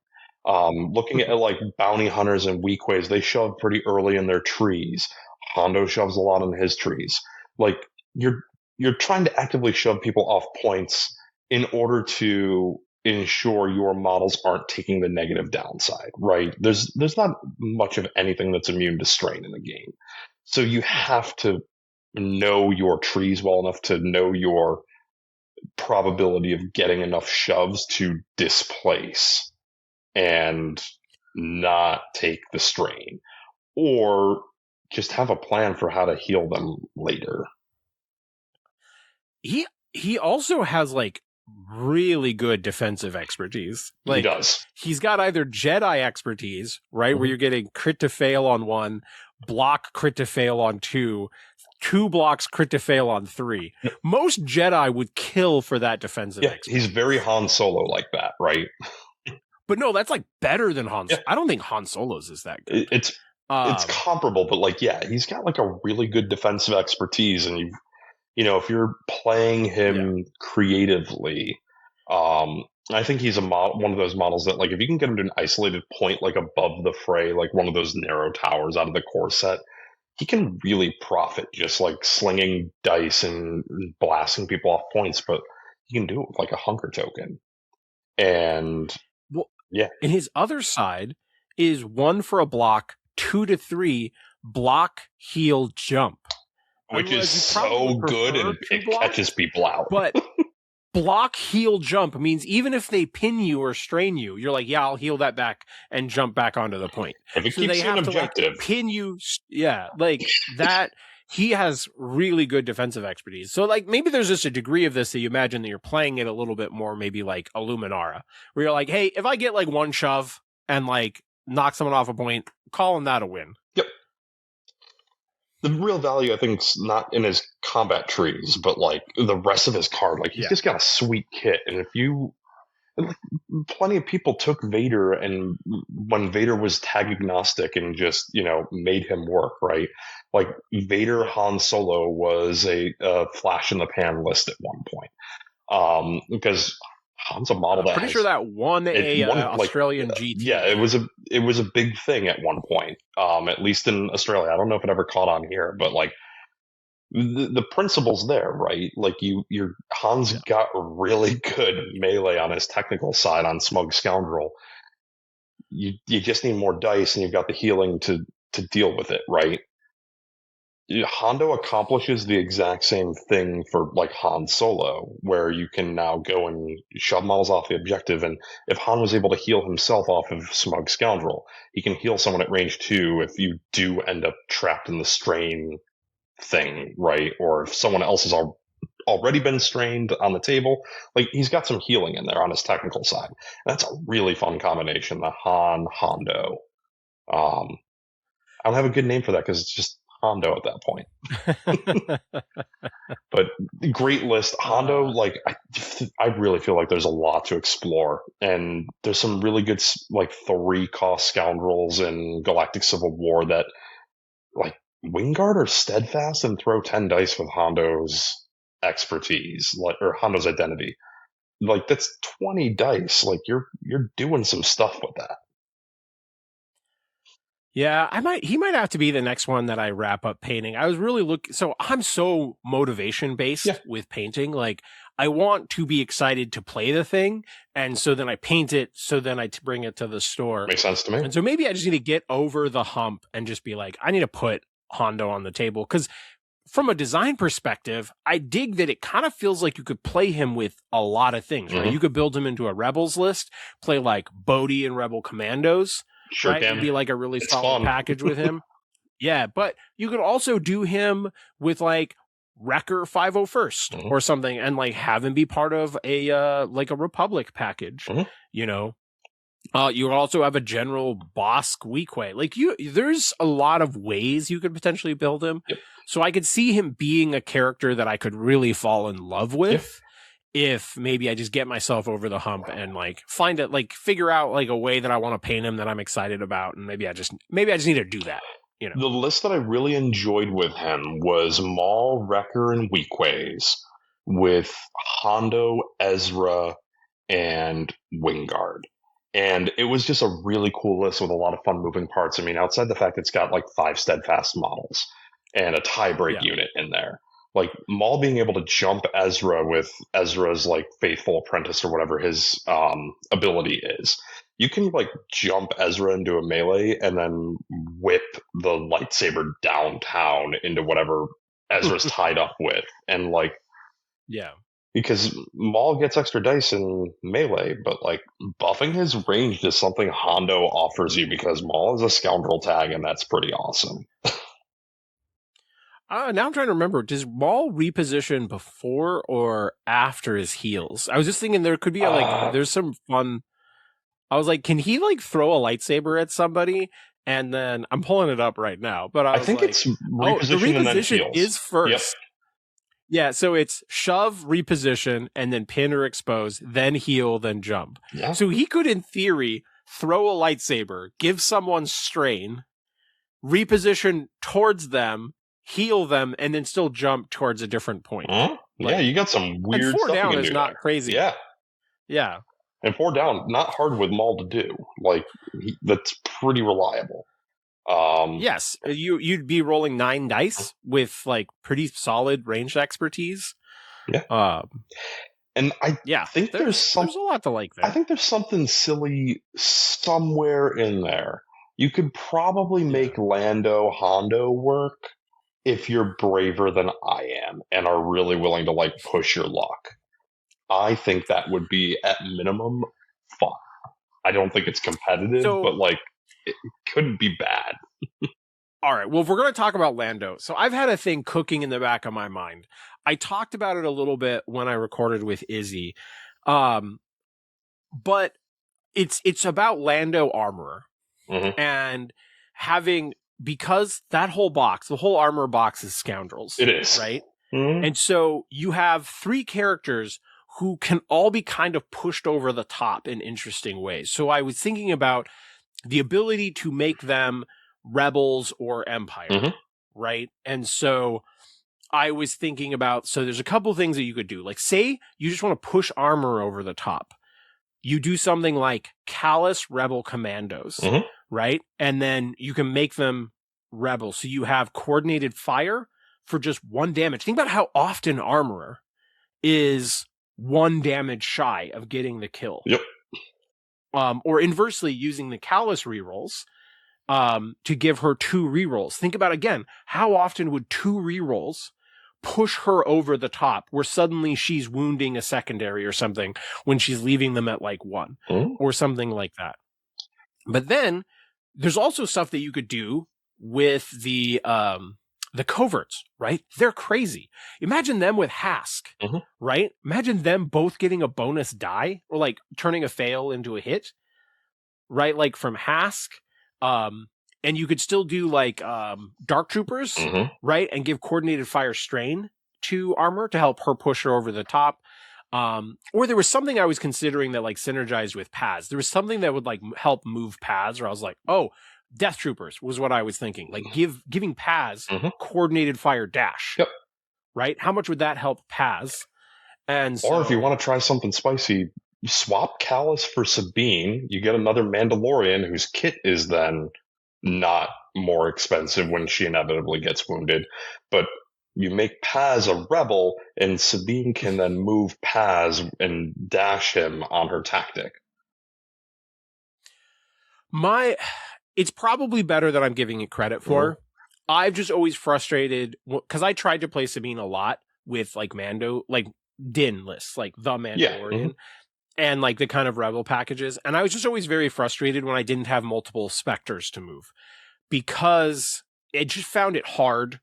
Looking at like bounty hunters and weak ways, they shove pretty early in their trees. Hondo shoves a lot in his trees. Like you're trying to actively shove people off points in order to ensure your models aren't taking the negative downside, right? There's not much of anything that's immune to strain in the game. So you have to know your trees well enough to know your probability of getting enough shoves to displace and not take the strain, or just have a plan for how to heal them later. He also has like really good defensive expertise. Like, he does. He's got either Jedi expertise, right, where you're getting crit to fail on one, block crit to fail on 2, 2 blocks crit to fail on 3. Most Jedi would kill for that defensive expertise. He's very Han Solo like that, right? But no, that's like better than Han Solo. I don't think Han Solo's is that good. It's comparable, but like, he's got like a really good defensive expertise, and if you're playing him creatively, I think he's one of those models that, like, if you can get him to an isolated point, like above the fray, like one of those narrow towers out of the core set, he can really profit just like slinging dice and blasting people off points, but he can do it with like a hunker token. And and his other side is 1 for a block, 2 to 3 block, heal, jump, which is so good, and it catches people out. But block, heal, jump means even if they pin you or strain you, you're like, I'll heal that back and jump back onto the point. If it keeps you an objective, pin you, like that. He has really good defensive expertise. So like maybe there's just a degree of this that you imagine that you're playing it a little bit more, maybe like a Luminara, where you're like, hey, if I get like 1 shove and like knock someone off a point, calling that a win. Yep. The real value, I think, is not in his combat trees, but like the rest of his card. Like he's just got a sweet kit, and plenty of people took Vader, and when Vader was tag agnostic and just made him work, right? Like Vader Han Solo was a flash in the pan list at one point, because Han's a model that pretty sure that won Australian GT. Yeah, it was a big thing at one point, at least in Australia. I don't know if it ever caught on here, but like the principle's there, right? Like Han's got really good melee on his technical side on Smug Scoundrel. You just need more dice, and you've got the healing to deal with it, right? Hondo accomplishes the exact same thing for like Han Solo, where you can now go and shove models off the objective, and if Han was able to heal himself off of Smug Scoundrel, he can heal someone at range 2 if you do end up trapped in the strain thing, right? Or if someone else has already been strained on the table, like he's got some healing in there on his technical side. And that's a really fun combination, the Hondo. I don't have a good name for that because it's just Hondo at that point. But great list. Hondo, like I really feel like there's a lot to explore, and there's some really good like 3-cost scoundrels in Galactic Civil War that like Wingguard or Steadfast and throw 10 dice with Hondo's expertise, or Hondo's identity. Like that's 20 dice. Like you're doing some stuff with that. Yeah, he might have to be the next one that I wrap up painting. I was really so I'm so motivation based with painting. Like I want to be excited to play the thing. And so then I paint it. So then I bring it to the store. Makes sense to me. And so maybe I just need to get over the hump and just be like, I need to put Hondo on the table. Cause from a design perspective, I dig that it kind of feels like you could play him with a lot of things, right? You could build him into a Rebels list, play like Bodhi and Rebel Commandos. Sure, right? It'd be like a really solid package with him. Yeah, but you could also do him with like Wrecker 501st or something, and like have him be part of a like a Republic package. You would also have a General Bosk Weequay. Like there's a lot of ways you could potentially build him. So I could see him being a character that I could really fall in love with. If maybe I just get myself over the hump and like figure out like a way that I want to paint him that I'm excited about, and maybe I just need to do that. The list that I really enjoyed with him was Maul, Wrecker, and Weequays with Hondo, Ezra, and Wingguard. And it was just a really cool list with a lot of fun moving parts. I mean, outside the fact it's got like 5 steadfast models and a tie-break unit in there. Like Maul being able to jump Ezra with Ezra's like faithful apprentice or whatever his ability is. You can like jump Ezra into a melee and then whip the lightsaber downtown into whatever Ezra's tied up with. And like, because Maul gets extra dice in melee, but like buffing his range is something Hondo offers you because Maul is a scoundrel tag, and that's pretty awesome. Now I'm trying to remember, does Maul reposition before or after his heals? I was just thinking there could be there's some fun. I was like, can he like throw a lightsaber at somebody And then I'm pulling it up right now, but I was think like, it's the reposition and then reposition heals. is first. Yep. Yeah, so it's shove, reposition, and then pin or expose, then heal, then jump. Yeah. So he could, in theory, throw a lightsaber, give someone strain, reposition towards them, heal them, and then still jump towards a different point. Huh? Yeah, you got some weird and 4 stuff down you can is do not there. crazy. Yeah. Yeah. And 4 down, not hard with Maul to do. Like, that's pretty reliable. Yes, you'd be rolling 9 dice with like pretty solid ranged expertise. Yeah. And I think there's a lot to like there. I think there's something silly somewhere in there. You could probably make Lando Hondo work if you're braver than I am and are really willing to like push your luck. I think that would be at minimum fun. I don't think it's competitive, but like it couldn't be bad. All right. Well, if we're going to talk about Lando, so I've had a thing cooking in the back of my mind. I talked about it a little bit when I recorded with Izzy. But it's about Lando Armorer and having, because that whole box, the whole armor box is scoundrels. It is. Right? And so you have 3 characters who can all be kind of pushed over the top in interesting ways. So I was thinking about the ability to make them rebels or empire, right? And so I was thinking about, so there's a couple things that you could do. Like, say you just want to push armor over the top. You do something like Callous Rebel Commandos, right? And then you can make them rebels. So you have coordinated fire for just 1 damage. Think about how often Armorer is 1 damage shy of getting the kill. Yep. Or inversely, using the Callous rerolls to give her 2 rerolls. Think about, again, how often would 2 rerolls push her over the top where suddenly she's wounding a secondary or something when she's leaving them at like 1 or something like that. But then there's also stuff that you could do with the coverts, right? They're crazy. Imagine them with Hask, right? Imagine them both getting a bonus die or like turning a fail into a hit, right? Like from Hask. And you could still do like Dark Troopers, right? And give coordinated fire strain to armor to help her push her over the top. Or there was something I was considering that like synergized with Paz. There was something that would like help move Paz, where I was like, oh, Death Troopers was what I was thinking. Like giving Paz coordinated fire dash. Yep. Right? How much would that help Paz? And so, or if you want to try something spicy, swap Callus for Sabine. You get another Mandalorian whose kit is then not more expensive when she inevitably gets wounded. But you make Paz a rebel, and Sabine can then move Paz and dash him on her tactic. It's probably better than I'm giving it credit for. I've just always frustrated, because I tried to play Sabine a lot with like Mando, like Din lists, like the Mandalorian. And like the kind of rebel packages. And I was just always very frustrated when I didn't have multiple Spectres to move, because I just found it hard,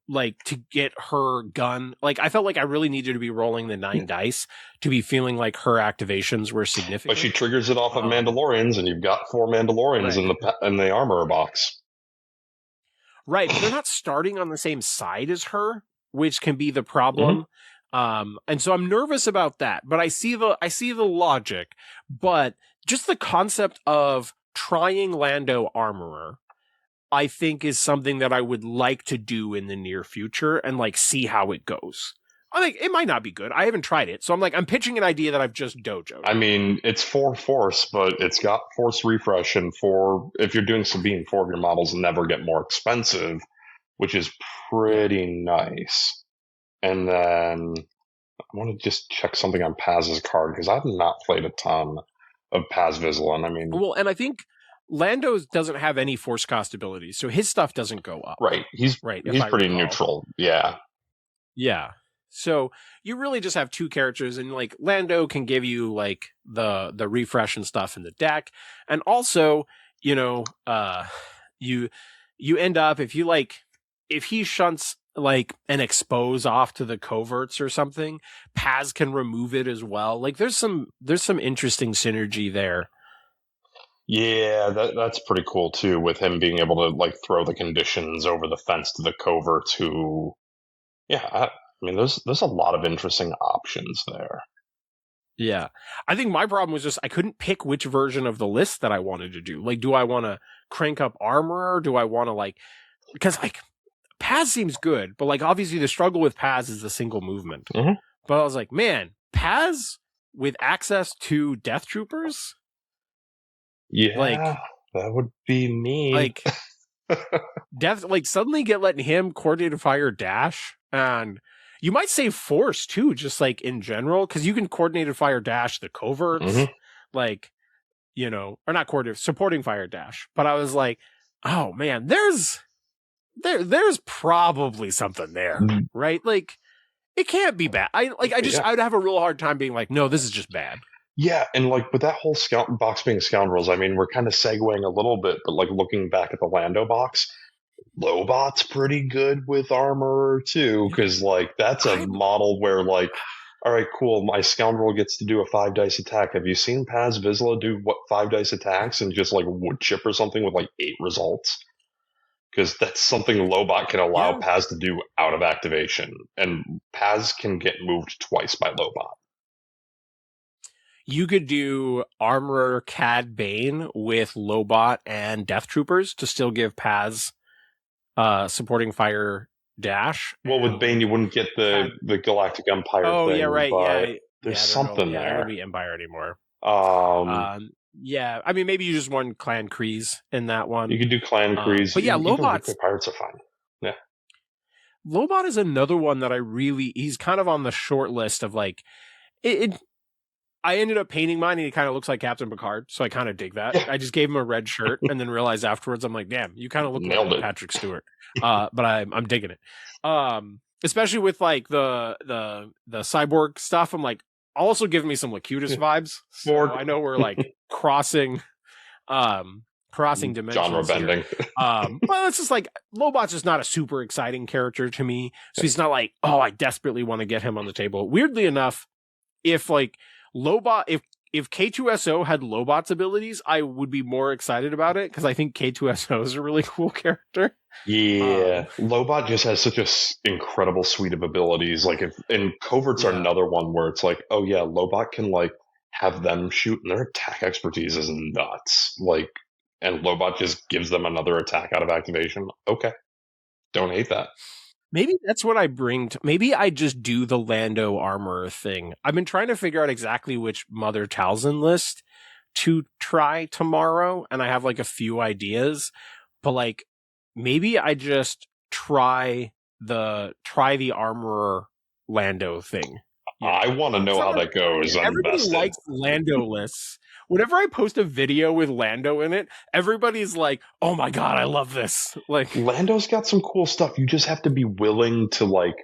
like to get her gun. Like I felt like I really needed to be rolling the 9 dice to be feeling like her activations were significant. But she triggers it off of Mandalorians, and you've got 4 Mandalorians in the armor box. Right. But they're not starting on the same side as her, which can be the problem. And so I'm nervous about that, but I see the logic, but just the concept of trying Lando Armorer, I think is something that I would like to do in the near future and like see how it goes. I think it might not be good. I haven't tried it. So I'm pitching an idea that I've just dojoed. I mean, it's 4 Force, but it's got Force refresh, and if you're doing Sabine, 4 of your models never get more expensive, which is pretty nice. And then I want to just check something on Paz's card, because I've not played a ton of Paz Vizsla. I mean, well, and I think Lando doesn't have any force cost abilities, so his stuff doesn't go up. Right. He's pretty neutral. Yeah. Yeah. So you really just have 2 characters, and like Lando can give you like the refresh and stuff in the deck, and also you end up, if he shunts like an expose off to the coverts or something, Paz can remove it as well. Like there's some interesting synergy there. Yeah, that's pretty cool too, with him being able to like throw the conditions over the fence to the coverts who yeah, I mean there's a lot of interesting options there. Yeah. I think my problem was just I couldn't pick which version of the list that I wanted to do. Like, do I want to crank up armor? Do I want to because like Paz seems good, but like obviously the struggle with Paz is the single movement. Mhm. But I was like, man, Paz with access to Death Troopers? Yeah, Like, that would be me. like suddenly get letting him coordinated fire dash, and you might say force too, just like in general, because you can coordinated fire dash the coverts, like, or not coordinated, supporting fire dash. But I was like, oh man, there's probably something there, right? Like, it can't be bad. I'd have a real hard time being like, no, this is just bad. Yeah, and like with that whole box being scoundrels, I mean, we're kind of segueing a little bit, but like looking back at the Lando box, Lobot's pretty good with armor too, because like that's a model where like, all right, cool, my scoundrel gets to do a 5 dice attack. Have you seen Paz Vizsla do 5 dice attacks and just like wood chip or something with like 8 results? Because that's something Lobot can allow Paz to do out of activation, and Paz can get moved twice by Lobot. You could do Armorer Cad Bane with Lobot and Death Troopers to still give Paz supporting fire dash. Well, with Bane, you wouldn't get the Galactic Empire thing. Oh, yeah, right. Yeah, there's something there. There would be Empire anymore. Yeah, I mean, maybe you just want Clan Kreese in that one. You could do Clan Kreese. But yeah, Lobot's Pirates are fine. Yeah. Lobot is another one that he's kind of on the short list of like, I ended up painting mine and he kind of looks like Captain Picard, so I kind of dig that. I just gave him a red shirt and then realized afterwards, I'm like, damn, you kind of look like Patrick Stewart. But I'm digging it. Especially with like the cyborg stuff. I'm like, also giving me some Locutus vibes. So I know we're like crossing dimensions, genre bending. But it's just like Lobot's just not a super exciting character to me. So he's not like, oh, I desperately want to get him on the table. Weirdly enough, if like Lobot, if K2SO had Lobot's abilities, I would be more excited about it because I think K2SO is a really cool character. Yeah, Lobot just has such a incredible suite of abilities. Like, and coverts are another one where it's like, oh yeah, Lobot can like have them shoot, and their attack expertise is nuts. Like, and Lobot just gives them another attack out of activation. Okay, don't hate that. Maybe that's what I bring. Maybe I just do the Lando armor thing. I've been trying to figure out exactly which Mother Talzin list to try tomorrow, and I have like a few ideas. But like, maybe I just try the armorer Lando thing. I want to know how that goes. Everybody likes Lando lists. Whenever I post a video with Lando in it, everybody's like, oh my God, I love this. Like, Lando's got some cool stuff. You just have to be willing to like,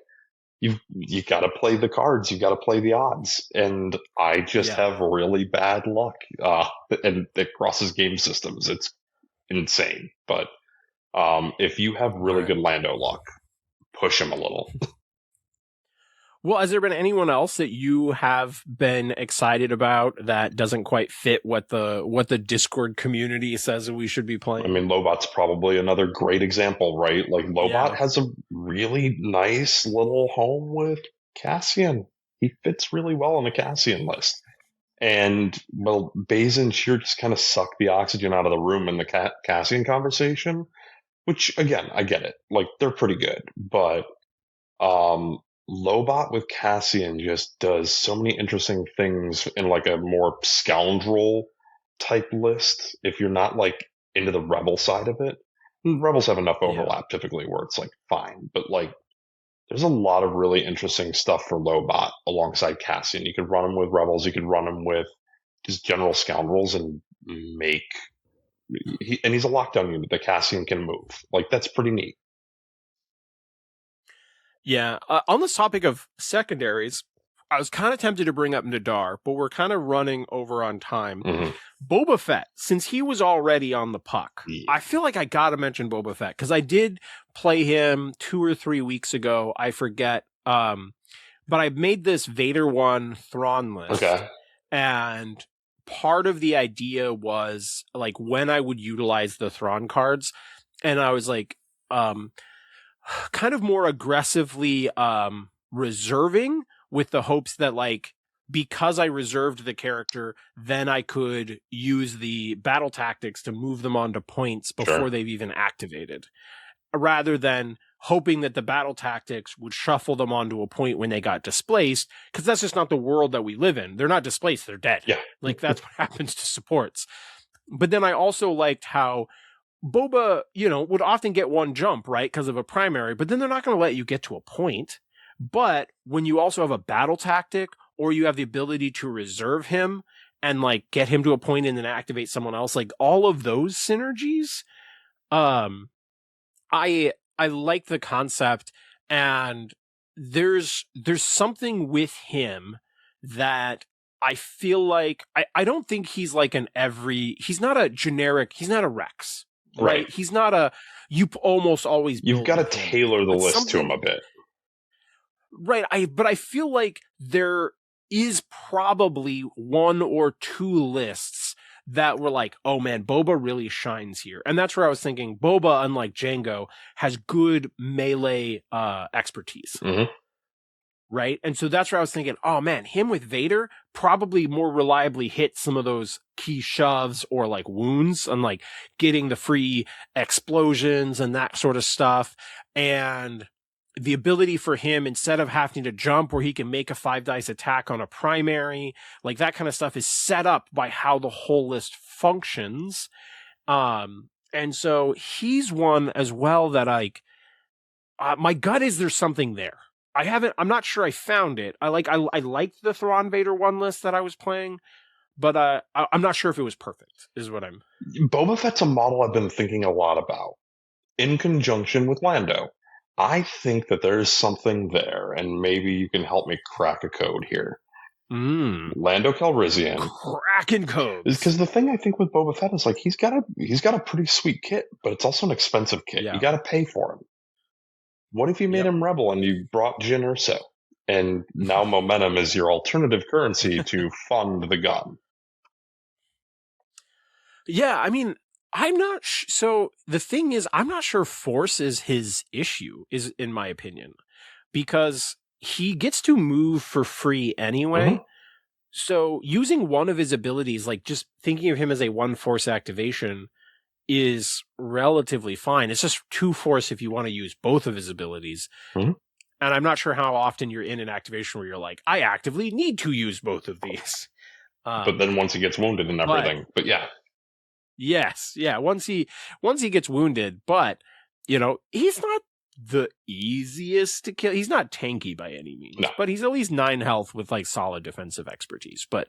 you got to play the cards. You got to play the odds. And I just have really bad luck. And it crosses game systems. It's insane. But if you have really good Lando luck, push him a little. Well, has there been anyone else that you have been excited about that doesn't quite fit what the Discord community says we should be playing? I mean, Lobot's probably another great example, right? Like, Lobot has a really nice little home with Cassian. He fits really well on the Cassian list. And, well, Bazin sure just kind of sucked the oxygen out of the room in the Cassian conversation, which, again, I get it. Like, they're pretty good. But, Lobot with Cassian just does so many interesting things in like a more scoundrel type list. If you're not like into the rebel side of it, rebels have enough overlap typically where it's like fine, but like there's a lot of really interesting stuff for Lobot alongside Cassian. You could run him with rebels, you could run him with just general scoundrels and make and he's a lockdown unit that Cassian can move. Like, that's pretty neat. Yeah. On this topic of secondaries, I was kind of tempted to bring up Nadar, but we're kind of running over on time. Mm-hmm. Boba Fett, since he was already on the puck, I feel like I got to mention Boba Fett because I did play him 2 or 3 weeks ago. I forget. But I made this Vader 1 Thrawn list. Okay. And part of the idea was like when I would utilize the Thrawn cards, and I was like, kind of more aggressively, reserving with the hopes that like, because I reserved the character, then I could use the battle tactics to move them onto points before they've even activated, rather than hoping that the battle tactics would shuffle them onto a point when they got displaced, because that's just not the world that we live in. They're not displaced, they're dead. Yeah. Like, that's what happens to supports. But then I also liked how Boba, would often get one jump, right, because of a primary, but then they're not going to let you get to a point. But when you also have a battle tactic, or you have the ability to reserve him and like get him to a point and then activate someone else, like all of those synergies, I like the concept, and there's something with him that I feel like I don't think he's like he's not a generic, he's not a Rex, right? He's not you almost always you've got to tailor the list to him a bit. Right. But I feel like there is probably one or two lists that were like, oh man, Boba really shines here. And that's where I was thinking Boba, unlike Jango, has good melee expertise. Mm-hmm. Right. And so that's where I was thinking, oh man, him with Vader probably more reliably hit some of those key shoves or like wounds and like getting the free explosions and that sort of stuff. And the ability for him, instead of having to jump where he can make a 5-dice attack on a primary, like that kind of stuff is set up by how the whole list functions. And so he's one as well that my gut is there's something there. I'm not sure I found it. I liked the Thrawn Vader one list that I was playing, but I'm not sure if it was perfect, is what I'm. Boba Fett's a model I've been thinking a lot about in conjunction with Lando. I think that there's something there, and maybe you can help me crack a code here. Lando Calrissian. Cracking codes. Because the thing I think with Boba Fett is like he's got a pretty sweet kit, but it's also an expensive kit. Yeah. You got to pay for him. What if you made him Rebel and you brought Jyn Erso? And now momentum is your alternative currency to fund the gun. Yeah, I mean, I'm not so the thing is, I'm not sure force is his issue, is in my opinion, because he gets to move for free anyway. Mm-hmm. So using one of his abilities, like just thinking of him as a one force activation, is relatively fine. It's just 2 force if you want to use both of his abilities. Mm-hmm. And I'm not sure how often you're in an activation where you're like, I actively need to use both of these. But then once he gets wounded and everything, but yeah. Yes, yeah. Once he gets wounded, but he's not the easiest to kill. He's not tanky by any means, but he's at least 9 health with like solid defensive expertise. But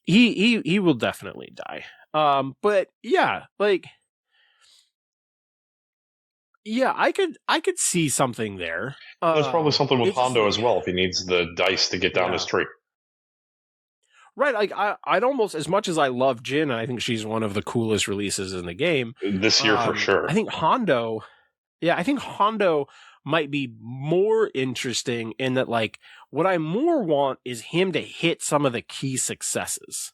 he will definitely die. But yeah, like I could see something there. There's probably something with Hondo as well if he needs the dice to get down his tree. Right, like I'd almost, as much as I love Jyn, and I think she's one of the coolest releases in the game this year for sure. I think Hondo might be more interesting in that, like, what I more want is him to hit some of the key successes,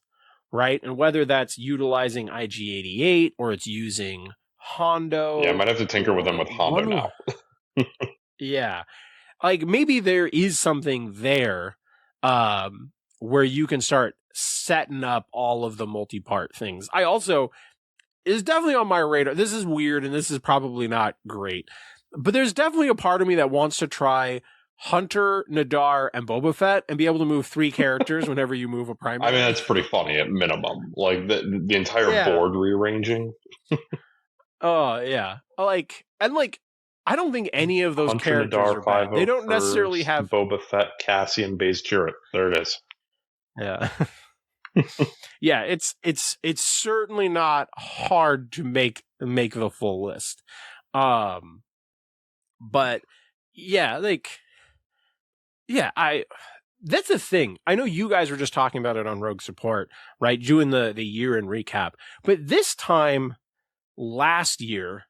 right? And whether that's utilizing IG-88 or it's using Hondo. Yeah, I might have to tinker with him with Hondo now. Yeah, like maybe there is something there. Where you can start setting up all of the multi-part things. I also, is definitely on my radar. This is weird and this is probably not great, but there's definitely a part of me that wants to try Hunter, Nadar, and Boba Fett and be able to move 3 characters whenever you move a primary. I mean, that's pretty funny at minimum. Like the entire board rearranging. Oh, yeah. I don't think any of those Hunter, characters Nadar, are bad. They don't necessarily have Boba Fett, Cassian, Baze Chirrut. There it is. Yeah. Yeah, it's certainly not hard to make the full list. But yeah, that's the thing. I know you guys were just talking about it on Rogue Support, right? Doing the year in recap. But this time last year,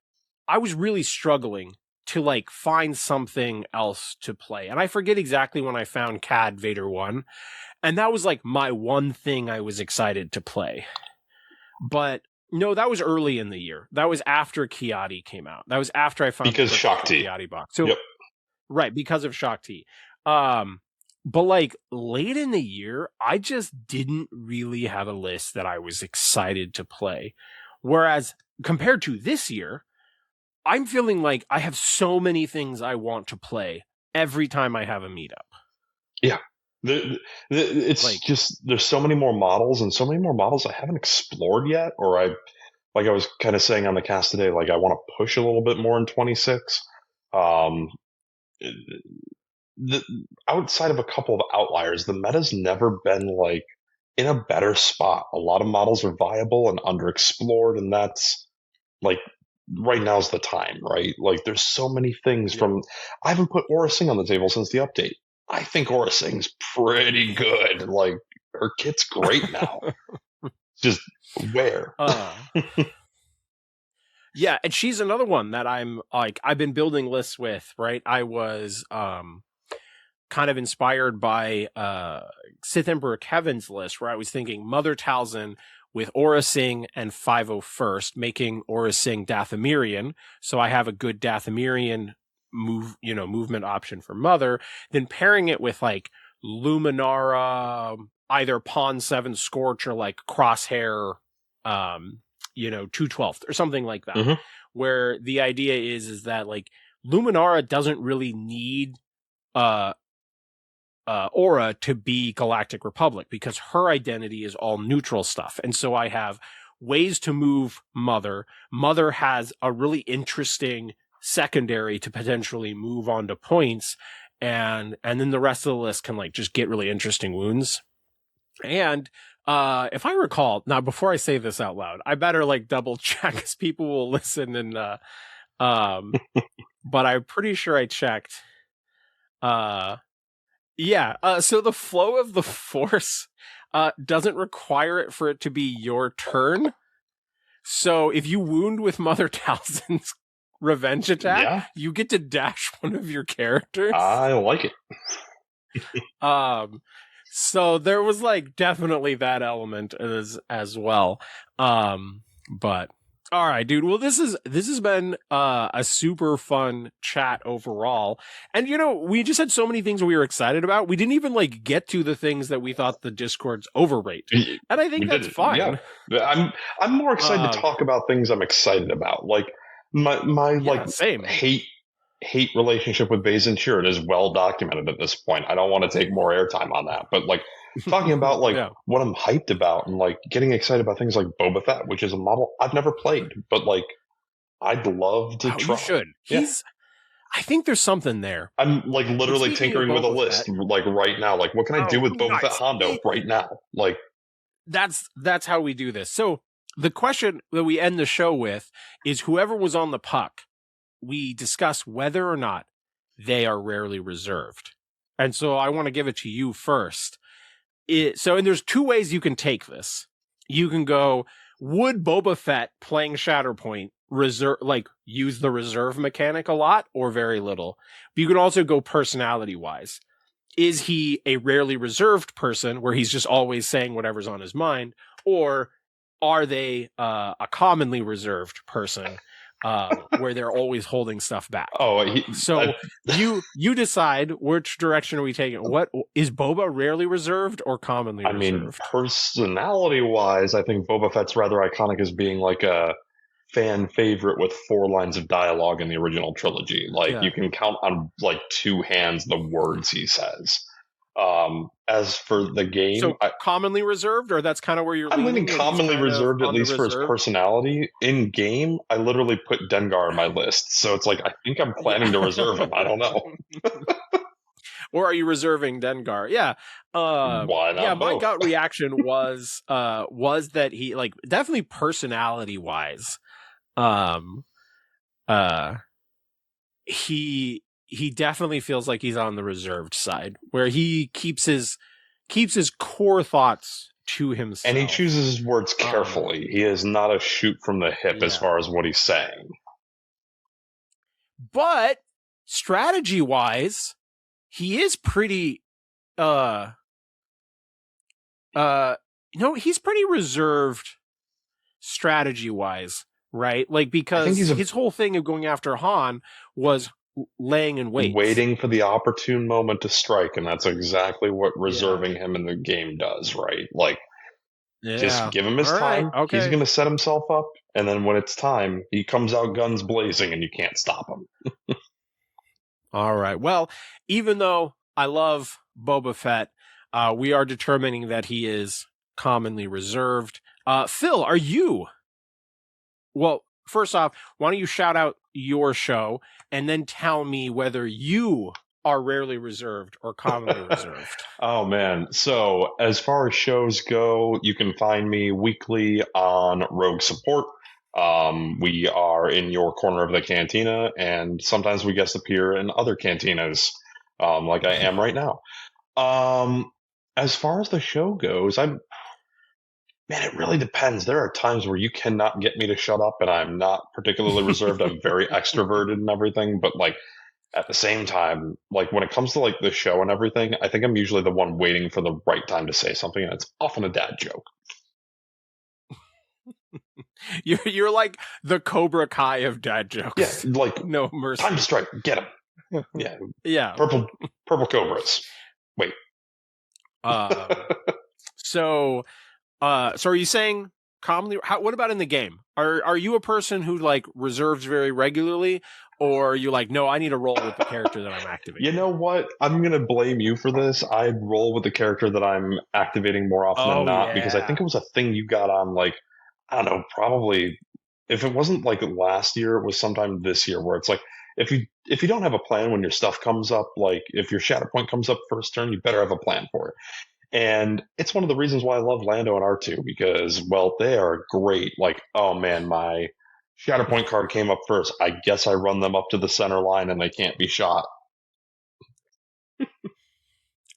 I was really struggling to like find something else to play. And I forget exactly when I found CAD Vader 1. And that was like my one thing I was excited to play. But no, that was early in the year. That was after Kiadi came out. That was after I found because the Shakti Kiadi box. So yep. Right, because of Shakti. But like late in the year, I just didn't really have a list that I was excited to play. Whereas compared to this year, I'm feeling like I have so many things I want to play every time I have a meetup. Yeah. It's like, just, there's so many more models and so many more models I haven't explored yet. Or like I was kind of saying on the cast today, like I want to push a little bit more in 26. Outside of a couple of outliers, the meta's never been like in a better spot. A lot of models are viable and underexplored, and that's like right now's the time, right? Like there's so many things from. I haven't put Aura Singh on the table since the update. I think Aura Singh's pretty good. Like her kit's great now. Just where? Yeah, and she's another one that I'm like I've been building lists with, right? I was kind of inspired by Sith Emperor Kevin's list, where I was thinking Mother Talzin with Aura Singh and 501st, making Aura Singh Dathomirian, so I have a good Dathomirian movement option for Mother, then pairing it with like Luminara, either Pawn 7 Scorch or like Crosshair 212th or something like that. Mm-hmm. Where the idea is that like Luminara doesn't really need Aura to be Galactic Republic because her identity is all neutral stuff. And so I have ways to move Mother. Mother has a really interesting secondary to potentially move on to points. And then the rest of the list can like just get really interesting wounds. And if I recall, now before I say this out loud, I better like double check because people will listen and but I'm pretty sure I checked. So the flow of the Force doesn't require it for it to be your turn. So if you wound with Mother Talzin's revenge attack, you get to dash one of your characters. I like it. So there was like definitely that element as well. But all right, dude. Well, this has been a super fun chat overall. And we just had so many things we were excited about. We didn't even like get to the things that we thought the Discord's overrate. And I think that's fine. Yeah. I'm more excited to talk about things I'm excited about. Like my same. hate relationship with Bazin Shirin is well documented at this point. I don't want to take more airtime on that, but like talking about like what I'm hyped about and like getting excited about things like Boba Fett, which is a model I've never played, but like I'd love to try. You should. I think there's something there. I'm like literally tinkering with a list like right now. Like what can I do with Boba Fett Hondo right now? Like that's how we do this. So the question that we end the show with is whoever was on the puck, we discuss whether or not they are rarely reserved. And so I want to give it to you first. And there's two ways you can take this. You can go, would Boba Fett playing Shatterpoint use the reserve mechanic a lot or very little? But you can also go personality wise. Is he a rarely reserved person where he's just always saying whatever's on his mind? Or are they a commonly reserved person? Where they're always holding stuff back. You decide which direction are we taking. What is Boba rarely reserved or commonly reserved? I mean, personality-wise, I think Boba Fett's rather iconic as being like a fan favorite with 4 lines of dialogue in the original trilogy. Like you can count on like 2 hands the words he says. As for the game, so commonly reserved, or that's kind of where you're. I'm leaning commonly reserved, at least for his personality. In game, I literally put Dengar on my list, so it's like I think I'm planning to reserve him. I don't know. Or are you reserving Dengar? Yeah. Why not? Yeah, both? my gut reaction was that he like definitely personality wise, he definitely feels like he's on the reserved side, where he keeps his core thoughts to himself. And he chooses his words carefully. He is not a shoot from the hip as far as what he's saying. But strategy-wise, he is pretty, he's pretty reserved strategy-wise, right? Like, because his whole thing of going after Han was laying in wait. Waiting for the opportune moment to strike, and that's exactly what reserving him in the game does, right? Like, just give him his time. Right, okay. He's going to set himself up, and then when it's time, he comes out guns blazing, and you can't stop him. All right. Well, even though I love Boba Fett, we are determining that he is commonly reserved. Phil, are you? Well, first off, why don't you shout out your show and then tell me whether you are rarely reserved or commonly reserved? Oh, man. So as far as shows go, you can find me weekly on Rogue Support. We are in your corner of the cantina, and sometimes we guest appear in other cantinas, like I am right now. As far as the show goes, man, it really depends. There are times where you cannot get me to shut up, and I'm not particularly reserved. I'm very extroverted and everything, but like at the same time, like when it comes to like the show and everything, I think I'm usually the one waiting for the right time to say something, and it's often a dad joke. You're like the Cobra Kai of dad jokes. Yeah, like no mercy. Time to strike. Get him. Yeah. Yeah. Purple cobras. Wait. So are you saying commonly? What about in the game? Are you a person who like reserves very regularly, or are you like, no, I need to roll with the character that I'm activating? You know what? I'm gonna blame you for this. I'd roll with the character that I'm activating more often than not, because I think it was a thing you got on, like, I don't know, probably if it wasn't like last year, it was sometime this year, where it's like if you don't have a plan when your stuff comes up, like if your Shatterpoint comes up first turn, you better have a plan for it. And it's one of the reasons why I love Lando and R2, because, well, they are great. Like, oh man, my Shatterpoint card came up first. I guess I run them up to the center line and they can't be shot.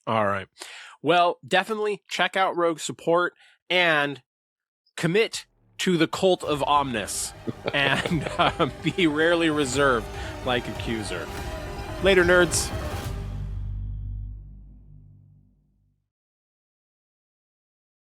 All right. Well, definitely check out Rogue Support and commit to the cult of Omnus and be rarely reserved like Accuser. Later, nerds.